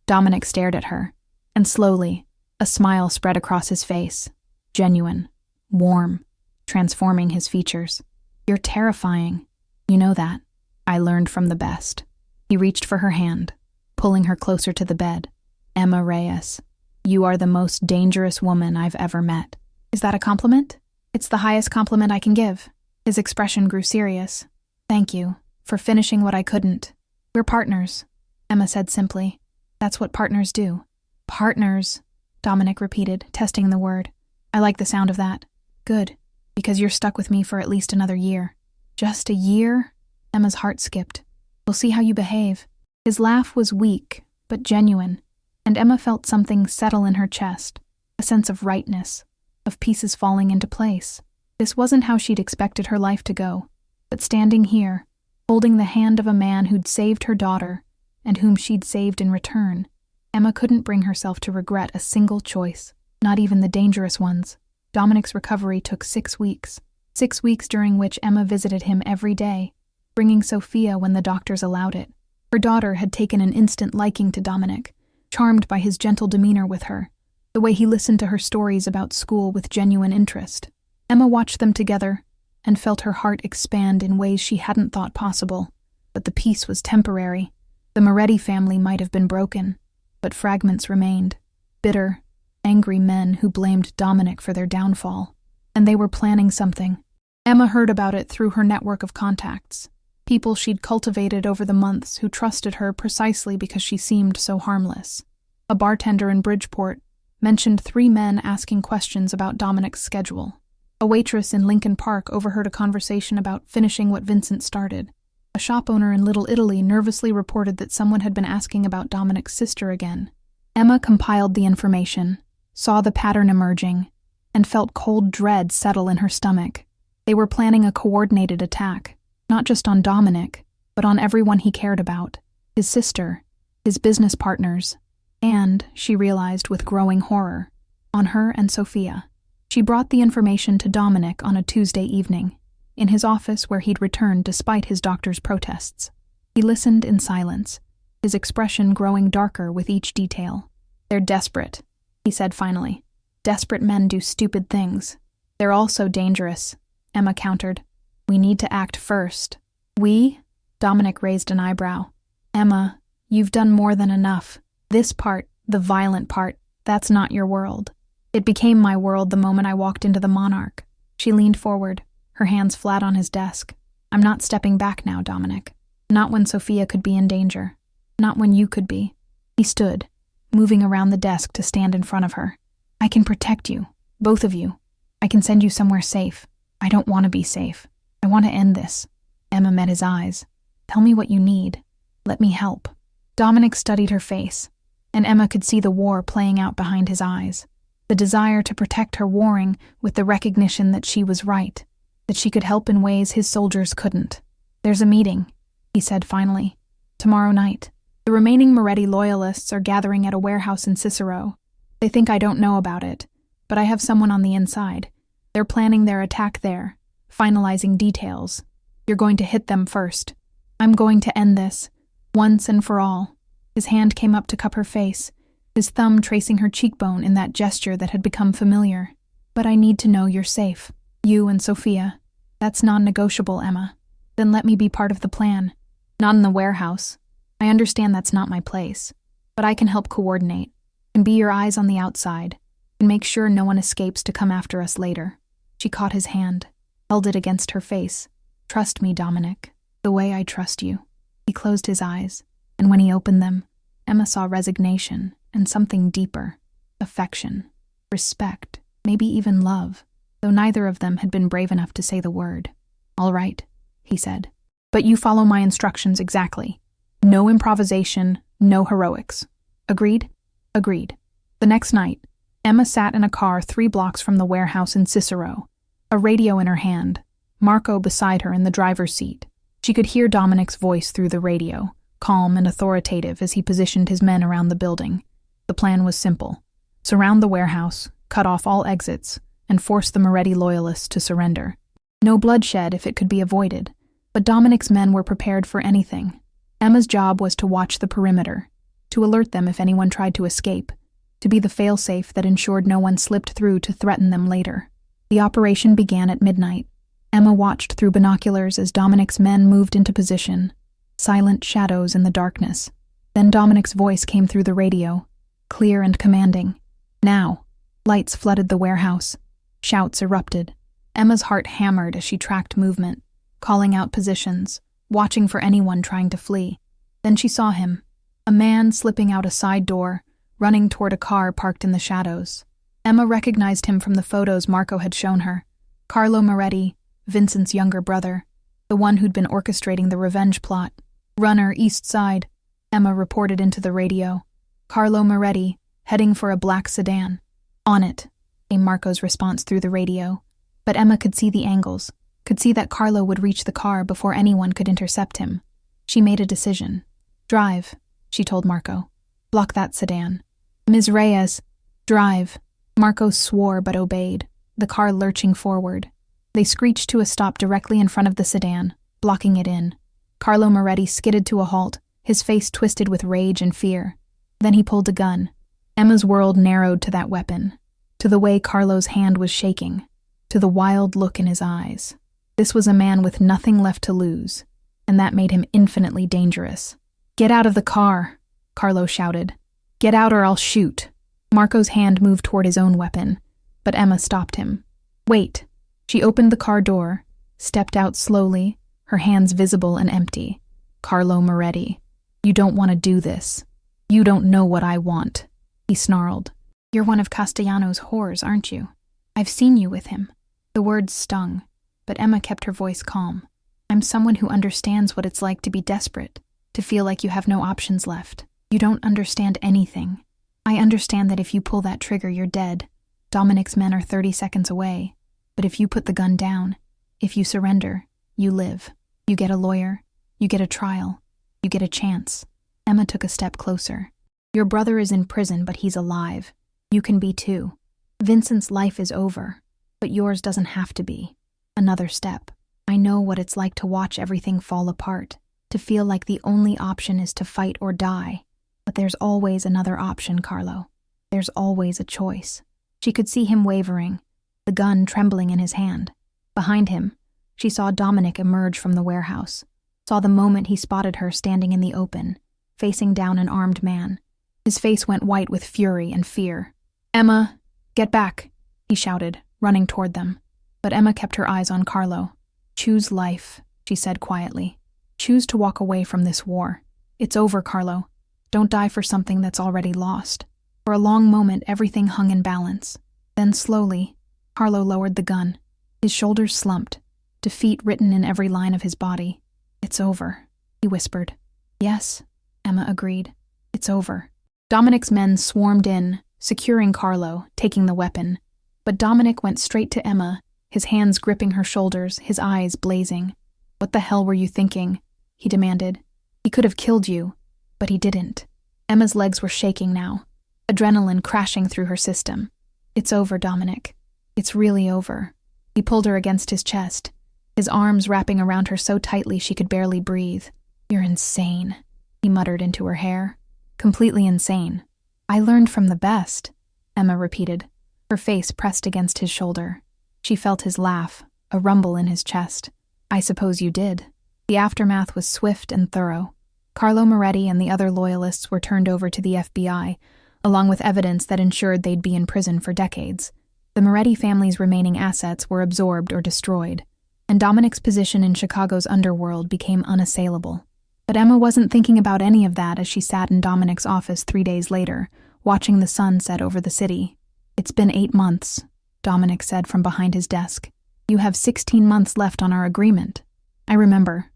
Dominic stared at her, and slowly, a smile spread across his face. Genuine, warm, transforming his features. "You're terrifying. You know that. I learned from the best." He reached for her hand, pulling her closer to the bed. "Emma Reyes, you are the most dangerous woman I've ever met." "Is that a compliment?" "It's the highest compliment I can give." His expression grew serious. "Thank you for finishing what I couldn't." "We're partners," Emma said simply. "That's what partners do." "Partners," Dominic repeated, testing the word. "I like the sound of that." "Good, because you're stuck with me for at least another year." "Just a year?" Emma's heart skipped. "We'll see how you behave." His laugh was weak, but genuine, and Emma felt something settle in her chest, a sense of rightness, of pieces falling into place. This wasn't how she'd expected her life to go, but standing here, holding the hand of a man who'd saved her daughter, and whom she'd saved in return, Emma couldn't bring herself to regret a single choice, not even the dangerous ones. Dominic's recovery took 6 weeks. 6 weeks during which Emma visited him every day, bringing Sophia when the doctors allowed it. Her daughter had taken an instant liking to Dominic, charmed by his gentle demeanor with her, the way he listened to her stories about school with genuine interest. Emma watched them together and felt her heart expand in ways she hadn't thought possible. But the peace was temporary. The Moretti family might have been broken, but fragments remained. Bitter, angry men who blamed Dominic for their downfall. And they were planning something. Emma heard about it through her network of contacts. People she'd cultivated over the months who trusted her precisely because she seemed so harmless. A bartender in Bridgeport mentioned 3 men asking questions about Dominic's schedule. A waitress in Lincoln Park overheard a conversation about finishing what Vincent started. A shop owner in Little Italy nervously reported that someone had been asking about Dominic's sister again. Emma compiled the information, saw the pattern emerging, and felt cold dread settle in her stomach. They were planning a coordinated attack, not just on Dominic, but on everyone he cared about, his sister, his business partners, and, she realized with growing horror, on her and Sophia. She brought the information to Dominic on a Tuesday evening, in his office where he'd returned despite his doctor's protests. He listened in silence, his expression growing darker with each detail. "They're desperate," he said finally. "Desperate men do stupid things. They're also dangerous," Emma countered. "We need to act first." "We?" Dominic raised an eyebrow. "Emma, you've done more than enough. This part, the violent part, that's not your world. It became my world the moment I walked into the Monarch." She leaned forward, her hands flat on his desk. "I'm not stepping back now, Dominic. Not when Sophia could be in danger. Not when you could be." He stood, moving around the desk to stand in front of her. "I can protect you, both of you. I can send you somewhere safe. I don't want to be safe. I want to end this." Emma met his eyes. "Tell me what you need. Let me help." Dominic studied her face, and Emma could see the war playing out behind his eyes. The desire to protect her warring with the recognition that she was right, that she could help in ways his soldiers couldn't. "There's a meeting," he said finally. "Tomorrow night. The remaining Moretti loyalists are gathering at a warehouse in Cicero. They think I don't know about it, but I have someone on the inside. They're planning their attack there, finalizing details. You're going to hit them first. I'm going to end this, once and for all." His hand came up to cup her face, his thumb tracing her cheekbone in that gesture that had become familiar. "But I need to know you're safe. You and Sophia. That's non-negotiable, Emma. Then let me be part of the plan. Not in the warehouse. I understand that's not my place. But I can help coordinate, and be your eyes on the outside, and make sure no one escapes to come after us later." She caught his hand, held it against her face. "Trust me, Dominic, the way I trust you." He closed his eyes, And when he opened them, Emma saw resignation and something deeper: affection, respect, maybe even love, though neither of them had been brave enough to say the word. "All right," he said. "But you follow my instructions exactly. No improvisation, no heroics. Agreed?" "Agreed." The next night, Emma sat in a car 3 blocks from the warehouse in Cicero, a radio in her hand, Marco beside her in the driver's seat. She could hear Dominic's voice through the radio, calm and authoritative as he positioned his men around the building. The plan was simple: surround the warehouse, cut off all exits, and force the Moretti loyalists to surrender. No bloodshed if it could be avoided, but Dominic's men were prepared for anything. Emma's job was to watch the perimeter, to alert them if anyone tried to escape, to be the failsafe that ensured no one slipped through to threaten them later. The operation began at midnight. Emma watched through binoculars as Dominic's men moved into position, silent shadows in the darkness. Then Dominic's voice came through the radio, clear and commanding. "Now." Lights flooded the warehouse. Shouts erupted. Emma's heart hammered as she tracked movement, calling out positions, watching for anyone trying to flee. Then she saw him, a man slipping out a side door, running toward a car parked in the shadows. Emma recognized him from the photos Marco had shown her. Carlo Moretti, Vincent's younger brother, the one who'd been orchestrating the revenge plot. "Runner, east side," Emma reported into the radio. "Carlo Moretti, heading for a black sedan." "On it," came Marco's response through the radio. But Emma could see the angles, could see that Carlo would reach the car before anyone could intercept him. She made a decision. "Drive," she told Marco. "Block that sedan." "Ms. Reyes." "Drive." Marco swore but obeyed, the car lurching forward. They screeched to a stop directly in front of the sedan, blocking it in. Carlo Moretti skidded to a halt, his face twisted with rage and fear. Then he pulled a gun. Emma's world narrowed to that weapon, to the way Carlo's hand was shaking, to the wild look in his eyes. This was a man with nothing left to lose, and that made him infinitely dangerous. "Get out of the car," Carlo shouted. "Get out or I'll shoot." Marco's hand moved toward his own weapon, but Emma stopped him. "Wait." She opened the car door, stepped out slowly, her hands visible and empty. "Carlo Moretti, you don't want to do this. You don't know what I want," he snarled. "You're one of Castellano's whores, aren't you? I've seen you with him." The words stung, but Emma kept her voice calm. "I'm someone who understands what it's like to be desperate, to feel like you have no options left. You don't understand anything. I understand that if you pull that trigger, you're dead. Dominic's men are 30 seconds away. But if you put the gun down, if you surrender, you live. You get a lawyer, you get a trial, you get a chance." Emma took a step closer. "Your brother is in prison, but he's alive. You can be too. Vincent's life is over, but yours doesn't have to be. Another step. I know what it's like to watch everything fall apart, to feel like the only option is to fight or die. But there's always another option, Carlo. There's always a choice." She could see him wavering, the gun trembling in his hand. Behind him, she saw Dominic emerge from the warehouse, saw the moment he spotted her standing in the open, facing down an armed man. His face went white with fury and fear. "Emma, get back," he shouted, running toward them. But Emma kept her eyes on Carlo. "Choose life," she said quietly. "Choose to walk away from this war. It's over, Carlo. Don't die for something that's already lost." For a long moment, everything hung in balance. Then slowly, Carlo lowered the gun. His shoulders slumped, defeat written in every line of his body. "It's over," he whispered. "Yes," Emma agreed. "It's over." Dominic's men swarmed in, securing Carlo, taking the weapon. But Dominic went straight to Emma, his hands gripping her shoulders, his eyes blazing. "What the hell were you thinking?" he demanded. "He could have killed you, but he didn't." Emma's legs were shaking now, adrenaline crashing through her system. "It's over, Dominic. It's really over." He pulled her against his chest, his arms wrapping around her so tightly she could barely breathe. "You're insane," he muttered into her hair. "Completely insane." "I learned from the best," Emma repeated, her face pressed against his shoulder. She felt his laugh, a rumble in his chest. "I suppose you did." The aftermath was swift and thorough. Carlo Moretti and the other loyalists were turned over to the FBI, along with evidence that ensured they'd be in prison for decades. The Moretti family's remaining assets were absorbed or destroyed, and Dominic's position in Chicago's underworld became unassailable. But Emma wasn't thinking about any of that as she sat in Dominic's office 3 days later, watching the sun set over the city. "It's been 8 months, Dominic said from behind his desk. "You have 16 months left on our agreement." "I remember."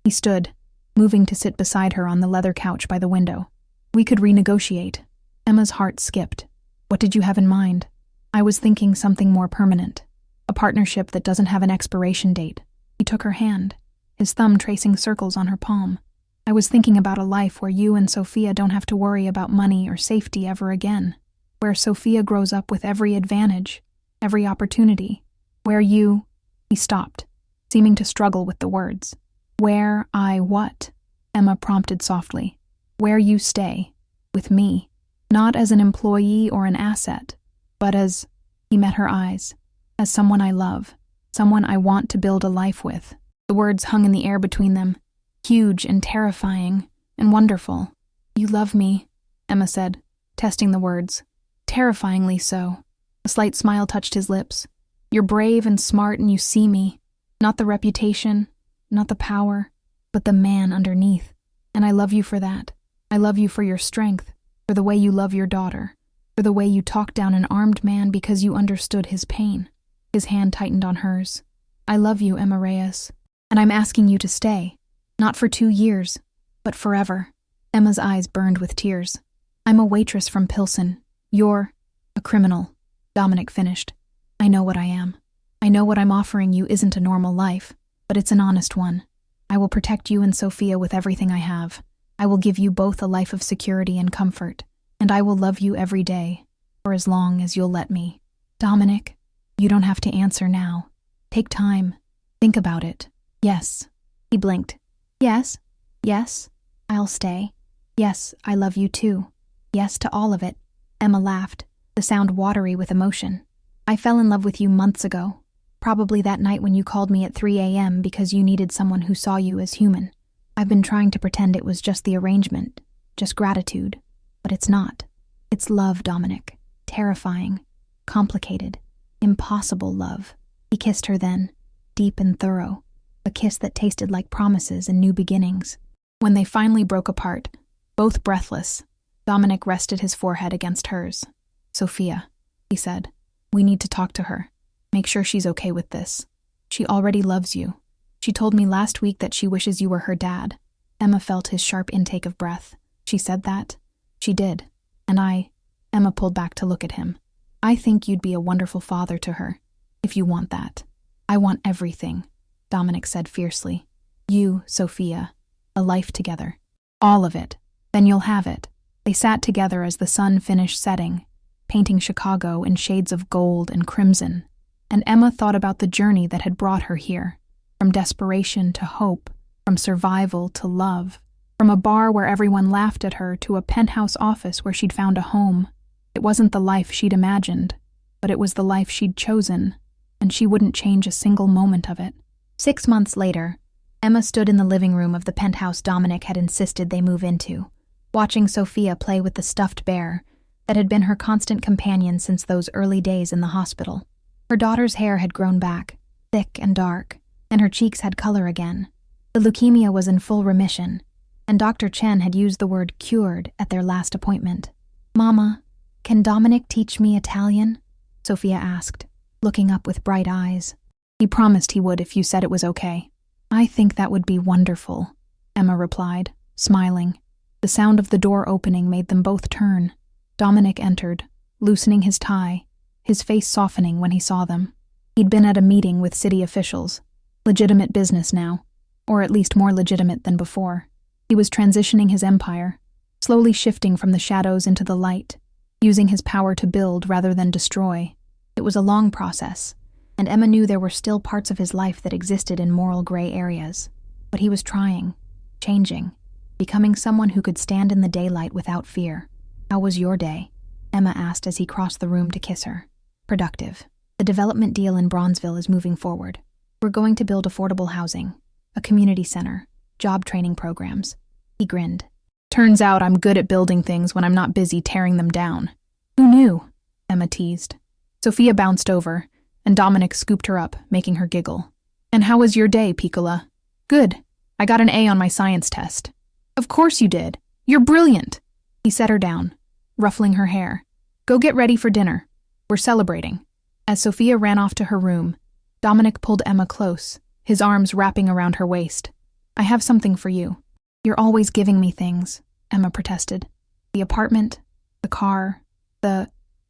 He stood, moving to sit beside her on the leather couch by the window. "We could renegotiate." Emma's heart skipped. "What did you have in mind?" "I was thinking something more permanent. A partnership that doesn't have an expiration date." He took her hand, his thumb tracing circles on her palm. "I was thinking about a life where you and Sophia don't have to worry about money or safety ever again. Where Sophia grows up with every advantage, every opportunity. Where you—" He stopped, seeming to struggle with the words. "Where I what?" Emma prompted softly. "Where you stay. With me. Not as an employee or an asset, but as—" He met her eyes. "As someone I love. Someone I want to build a life with." The words hung in the air between them, huge and terrifying and wonderful. "You love me," Emma said, testing the words. "Terrifyingly so." A slight smile touched his lips. "You're brave and smart and you see me. Not the reputation, not the power, but the man underneath. And I love you for that. I love you for your strength, for the way you love your daughter, for the way you talk down an armed man because you understood his pain." His hand tightened on hers. "I love you, Emma Reyes, and I'm asking you to stay. Not for 2 years, but forever." Emma's eyes burned with tears. "I'm a waitress from Pilsen. You're a criminal," Dominic finished. "I know what I am. I know what I'm offering you isn't a normal life, but it's an honest one. I will protect you and Sophia with everything I have. I will give you both a life of security and comfort, and I will love you every day, for as long as you'll let me." "Dominic, you don't have to answer now. Take time. Think about it." "Yes." He blinked. "Yes. Yes. I'll stay. Yes, I love you too. Yes to all of it." Emma laughed, the sound watery with emotion. "I fell in love with you months ago. Probably that night when you called me at 3 a.m. because you needed someone who saw you as human. I've been trying to pretend it was just the arrangement, just gratitude. But it's not. It's love, Dominic. Terrifying. Complicated. Impossible love." He kissed her then, deep and thorough, a kiss that tasted like promises and new beginnings. When they finally broke apart, both breathless, Dominic rested his forehead against hers. "Sophia," he said, "we need to talk to her. Make sure she's okay with this. She already loves you. She told me last week that she wishes you were her dad." Emma felt his sharp intake of breath. "She said that?" "She did. And Emma pulled back to look at him. "I think you'd be a wonderful father to her, if you want that." "I want everything," Dominic said fiercely. "You, Sophia, a life together. All of it. Then you'll have it." They sat together as the sun finished setting, painting Chicago in shades of gold and crimson, and Emma thought about the journey that had brought her here, from desperation to hope, from survival to love, from a bar where everyone laughed at her to a penthouse office where she'd found a home. It wasn't the life she'd imagined, but it was the life she'd chosen, and she wouldn't change a single moment of it. 6 months later, Emma stood in the living room of the penthouse Dominic had insisted they move into, watching Sophia play with the stuffed bear that had been her constant companion since those early days in the hospital. Her daughter's hair had grown back, thick and dark, and her cheeks had color again. The leukemia was in full remission, and Dr. Chen had used the word cured at their last appointment. "Mama, can Dominic teach me Italian?" Sophia asked, looking up with bright eyes. "He promised he would if you said it was okay." "I think that would be wonderful," Emma replied, smiling. The sound of the door opening made them both turn. Dominic entered, loosening his tie, his face softening when he saw them. He'd been at a meeting with city officials. Legitimate business now, or at least more legitimate than before. He was transitioning his empire, slowly shifting from the shadows into the light, using his power to build rather than destroy. It was a long process, and Emma knew there were still parts of his life that existed in moral gray areas. But he was trying, changing, becoming someone who could stand in the daylight without fear. "How was your day?" Emma asked as he crossed the room to kiss her. "Productive. The development deal in Bronzeville is moving forward. We're going to build affordable housing, a community center, job training programs." He grinned. "Turns out I'm good at building things when I'm not busy tearing them down." "Who knew?" Emma teased. Sophia bounced over, and Dominic scooped her up, making her giggle. "And how was your day, Piccola?" "Good," I got an A on my science test. Of course you did. You're brilliant. He set her down, ruffling her hair. Go get ready for dinner. We're celebrating. As Sophia ran off to her room, Dominic pulled Emma close, his arms wrapping around her waist. I have something for you. You're always giving me things, Emma protested. The apartment, the car,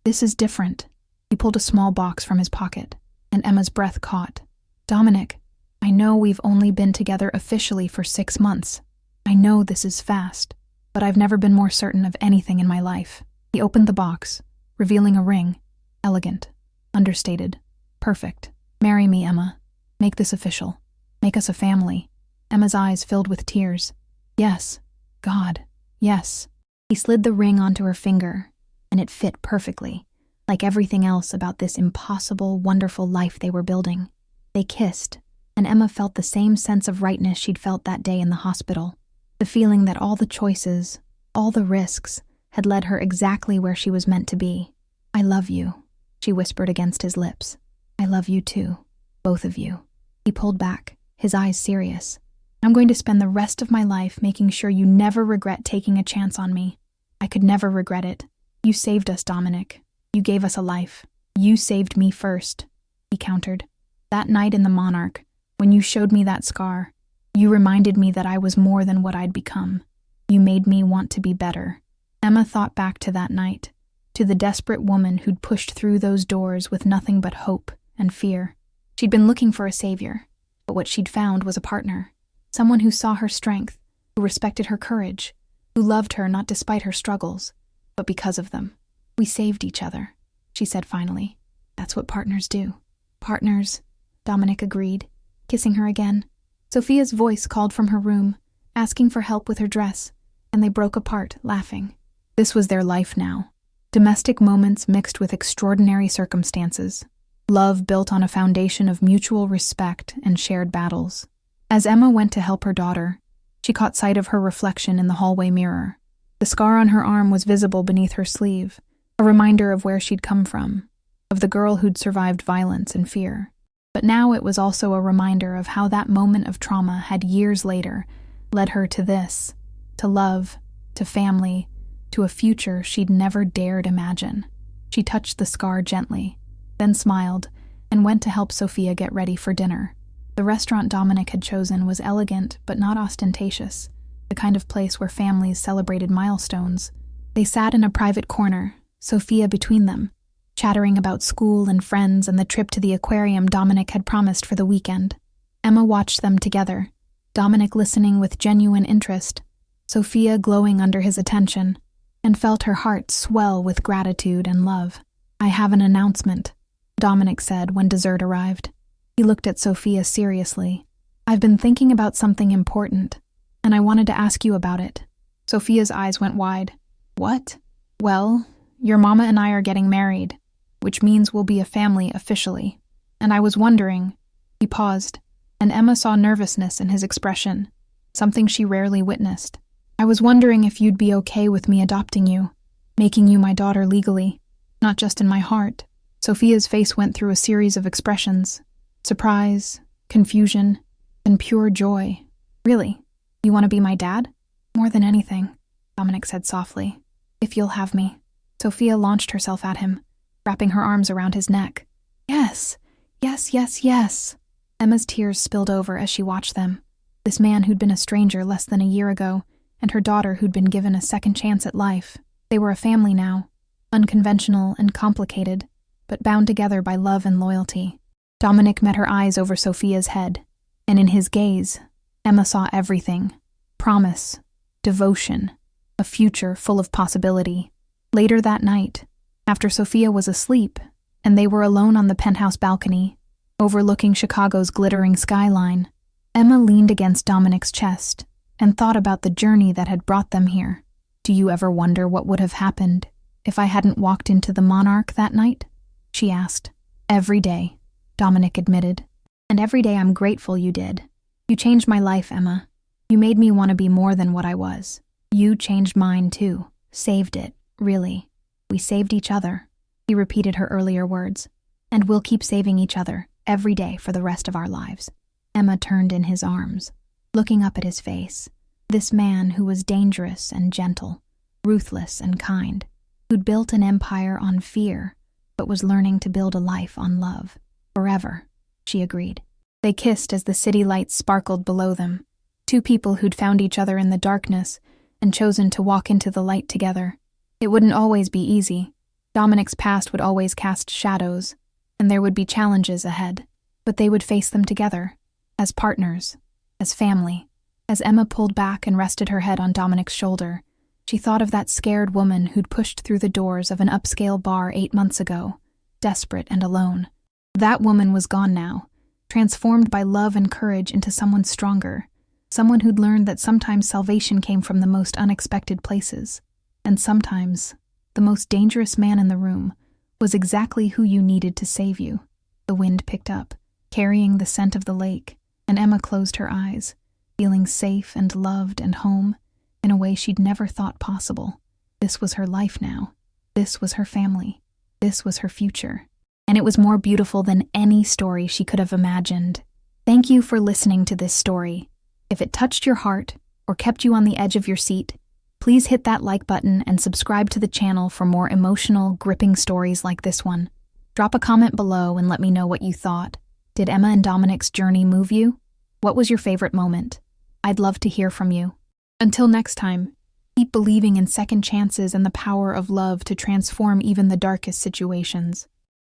This is different. He pulled a small box from his pocket, and Emma's breath caught. Dominic, I know we've only been together officially for 6 months. I know this is fast, but I've never been more certain of anything in my life. He opened the box, revealing a ring. Elegant, understated, perfect. Marry me, Emma. Make this official. Make us a family. Emma's eyes filled with tears. Yes. God. Yes. He slid the ring onto her finger, and it fit perfectly, like everything else about this impossible, wonderful life they were building. They kissed, and Emma felt the same sense of rightness she'd felt that day in the hospital. The feeling that all the choices, all the risks, had led her exactly where she was meant to be. I love you, she whispered against his lips. I love you too, both of you. He pulled back, his eyes serious. I'm going to spend the rest of my life making sure you never regret taking a chance on me. I could never regret it. You saved us, Dominic. You gave us a life. You saved me first, he countered. That night in the Monarch, when you showed me that scar, you reminded me that I was more than what I'd become. You made me want to be better. Emma thought back to that night, to the desperate woman who'd pushed through those doors with nothing but hope and fear. She'd been looking for a savior, but what she'd found was a partner, someone who saw her strength, who respected her courage, who loved her not despite her struggles, but because of them. We saved each other, she said finally. That's what partners do. Partners, Dominic agreed, kissing her again. Sophia's voice called from her room, asking for help with her dress, and they broke apart, laughing. This was their life now. Domestic moments mixed with extraordinary circumstances. Love built on a foundation of mutual respect and shared battles. As Emma went to help her daughter, she caught sight of her reflection in the hallway mirror. The scar on her arm was visible beneath her sleeve, a reminder of where she'd come from, of the girl who'd survived violence and fear. But now it was also a reminder of how that moment of trauma had years later led her to this, to love, to family, to a future she'd never dared imagine. She touched the scar gently, then smiled, and went to help Sophia get ready for dinner. The restaurant Dominic had chosen was elegant but not ostentatious, the kind of place where families celebrated milestones. They sat in a private corner, Sophia between them, chattering about school and friends and the trip to the aquarium Dominic had promised for the weekend. Emma watched them together, Dominic listening with genuine interest, Sophia glowing under his attention, and felt her heart swell with gratitude and love. I have an announcement, Dominic said when dessert arrived. He looked at Sophia seriously. I've been thinking about something important, and I wanted to ask you about it. Sophia's eyes went wide. What? Well, your mama and I are getting married, which means we'll be a family officially. And I was wondering, he paused, and Emma saw nervousness in his expression, something she rarely witnessed. I was wondering if you'd be okay with me adopting you, making you my daughter legally, not just in my heart. Sophia's face went through a series of expressions, surprise, confusion, and pure joy. Really? You want to be my dad? More than anything, Dominic said softly. If you'll have me. Sophia launched herself at him, wrapping her arms around his neck. Yes, yes, yes, yes. Emma's tears spilled over as she watched them. This man who'd been a stranger less than a year ago, and her daughter who'd been given a second chance at life. They were a family now, unconventional and complicated, but bound together by love and loyalty. Dominic met her eyes over Sophia's head, and in his gaze, Emma saw everything. Promise, devotion, a future full of possibility. Later that night, after Sophia was asleep, and they were alone on the penthouse balcony, overlooking Chicago's glittering skyline, Emma leaned against Dominic's chest and thought about the journey that had brought them here. Do you ever wonder what would have happened if I hadn't walked into the Monarch that night? She asked. Every day, Dominic admitted. And every day I'm grateful you did. You changed my life, Emma. You made me want to be more than what I was. You changed mine too. Saved it, really. We saved each other. He repeated her earlier words. And we'll keep saving each other every day for the rest of our lives. Emma turned in his arms. looking up at his face. This man who was dangerous and gentle, ruthless and kind, who'd built an empire on fear, but was learning to build a life on love. Forever, she agreed. They kissed as the city lights sparkled below them. Two people who'd found each other in the darkness and chosen to walk into the light together. It wouldn't always be easy. Dominic's past would always cast shadows, and there would be challenges ahead. But they would face them together, as partners, as family. As Emma pulled back and rested her head on Dominic's shoulder, she thought of that scared woman who'd pushed through the doors of an upscale bar 8 months ago, desperate and alone. That woman was gone now, transformed by love and courage into someone stronger, someone who'd learned that sometimes salvation came from the most unexpected places, and sometimes the most dangerous man in the room was exactly who you needed to save you. The wind picked up, carrying the scent of the lake, and Emma closed her eyes, feeling safe and loved and home in a way she'd never thought possible. This was her life now. This was her family. This was her future. And it was more beautiful than any story she could have imagined. Thank you for listening to this story. If it touched your heart or kept you on the edge of your seat, please hit that like button and subscribe to the channel for more emotional, gripping stories like this one. Drop a comment below and let me know what you thought. Did Emma and Dominic's journey move you? What was your favorite moment? I'd love to hear from you. Until next time, keep believing in second chances and the power of love to transform even the darkest situations.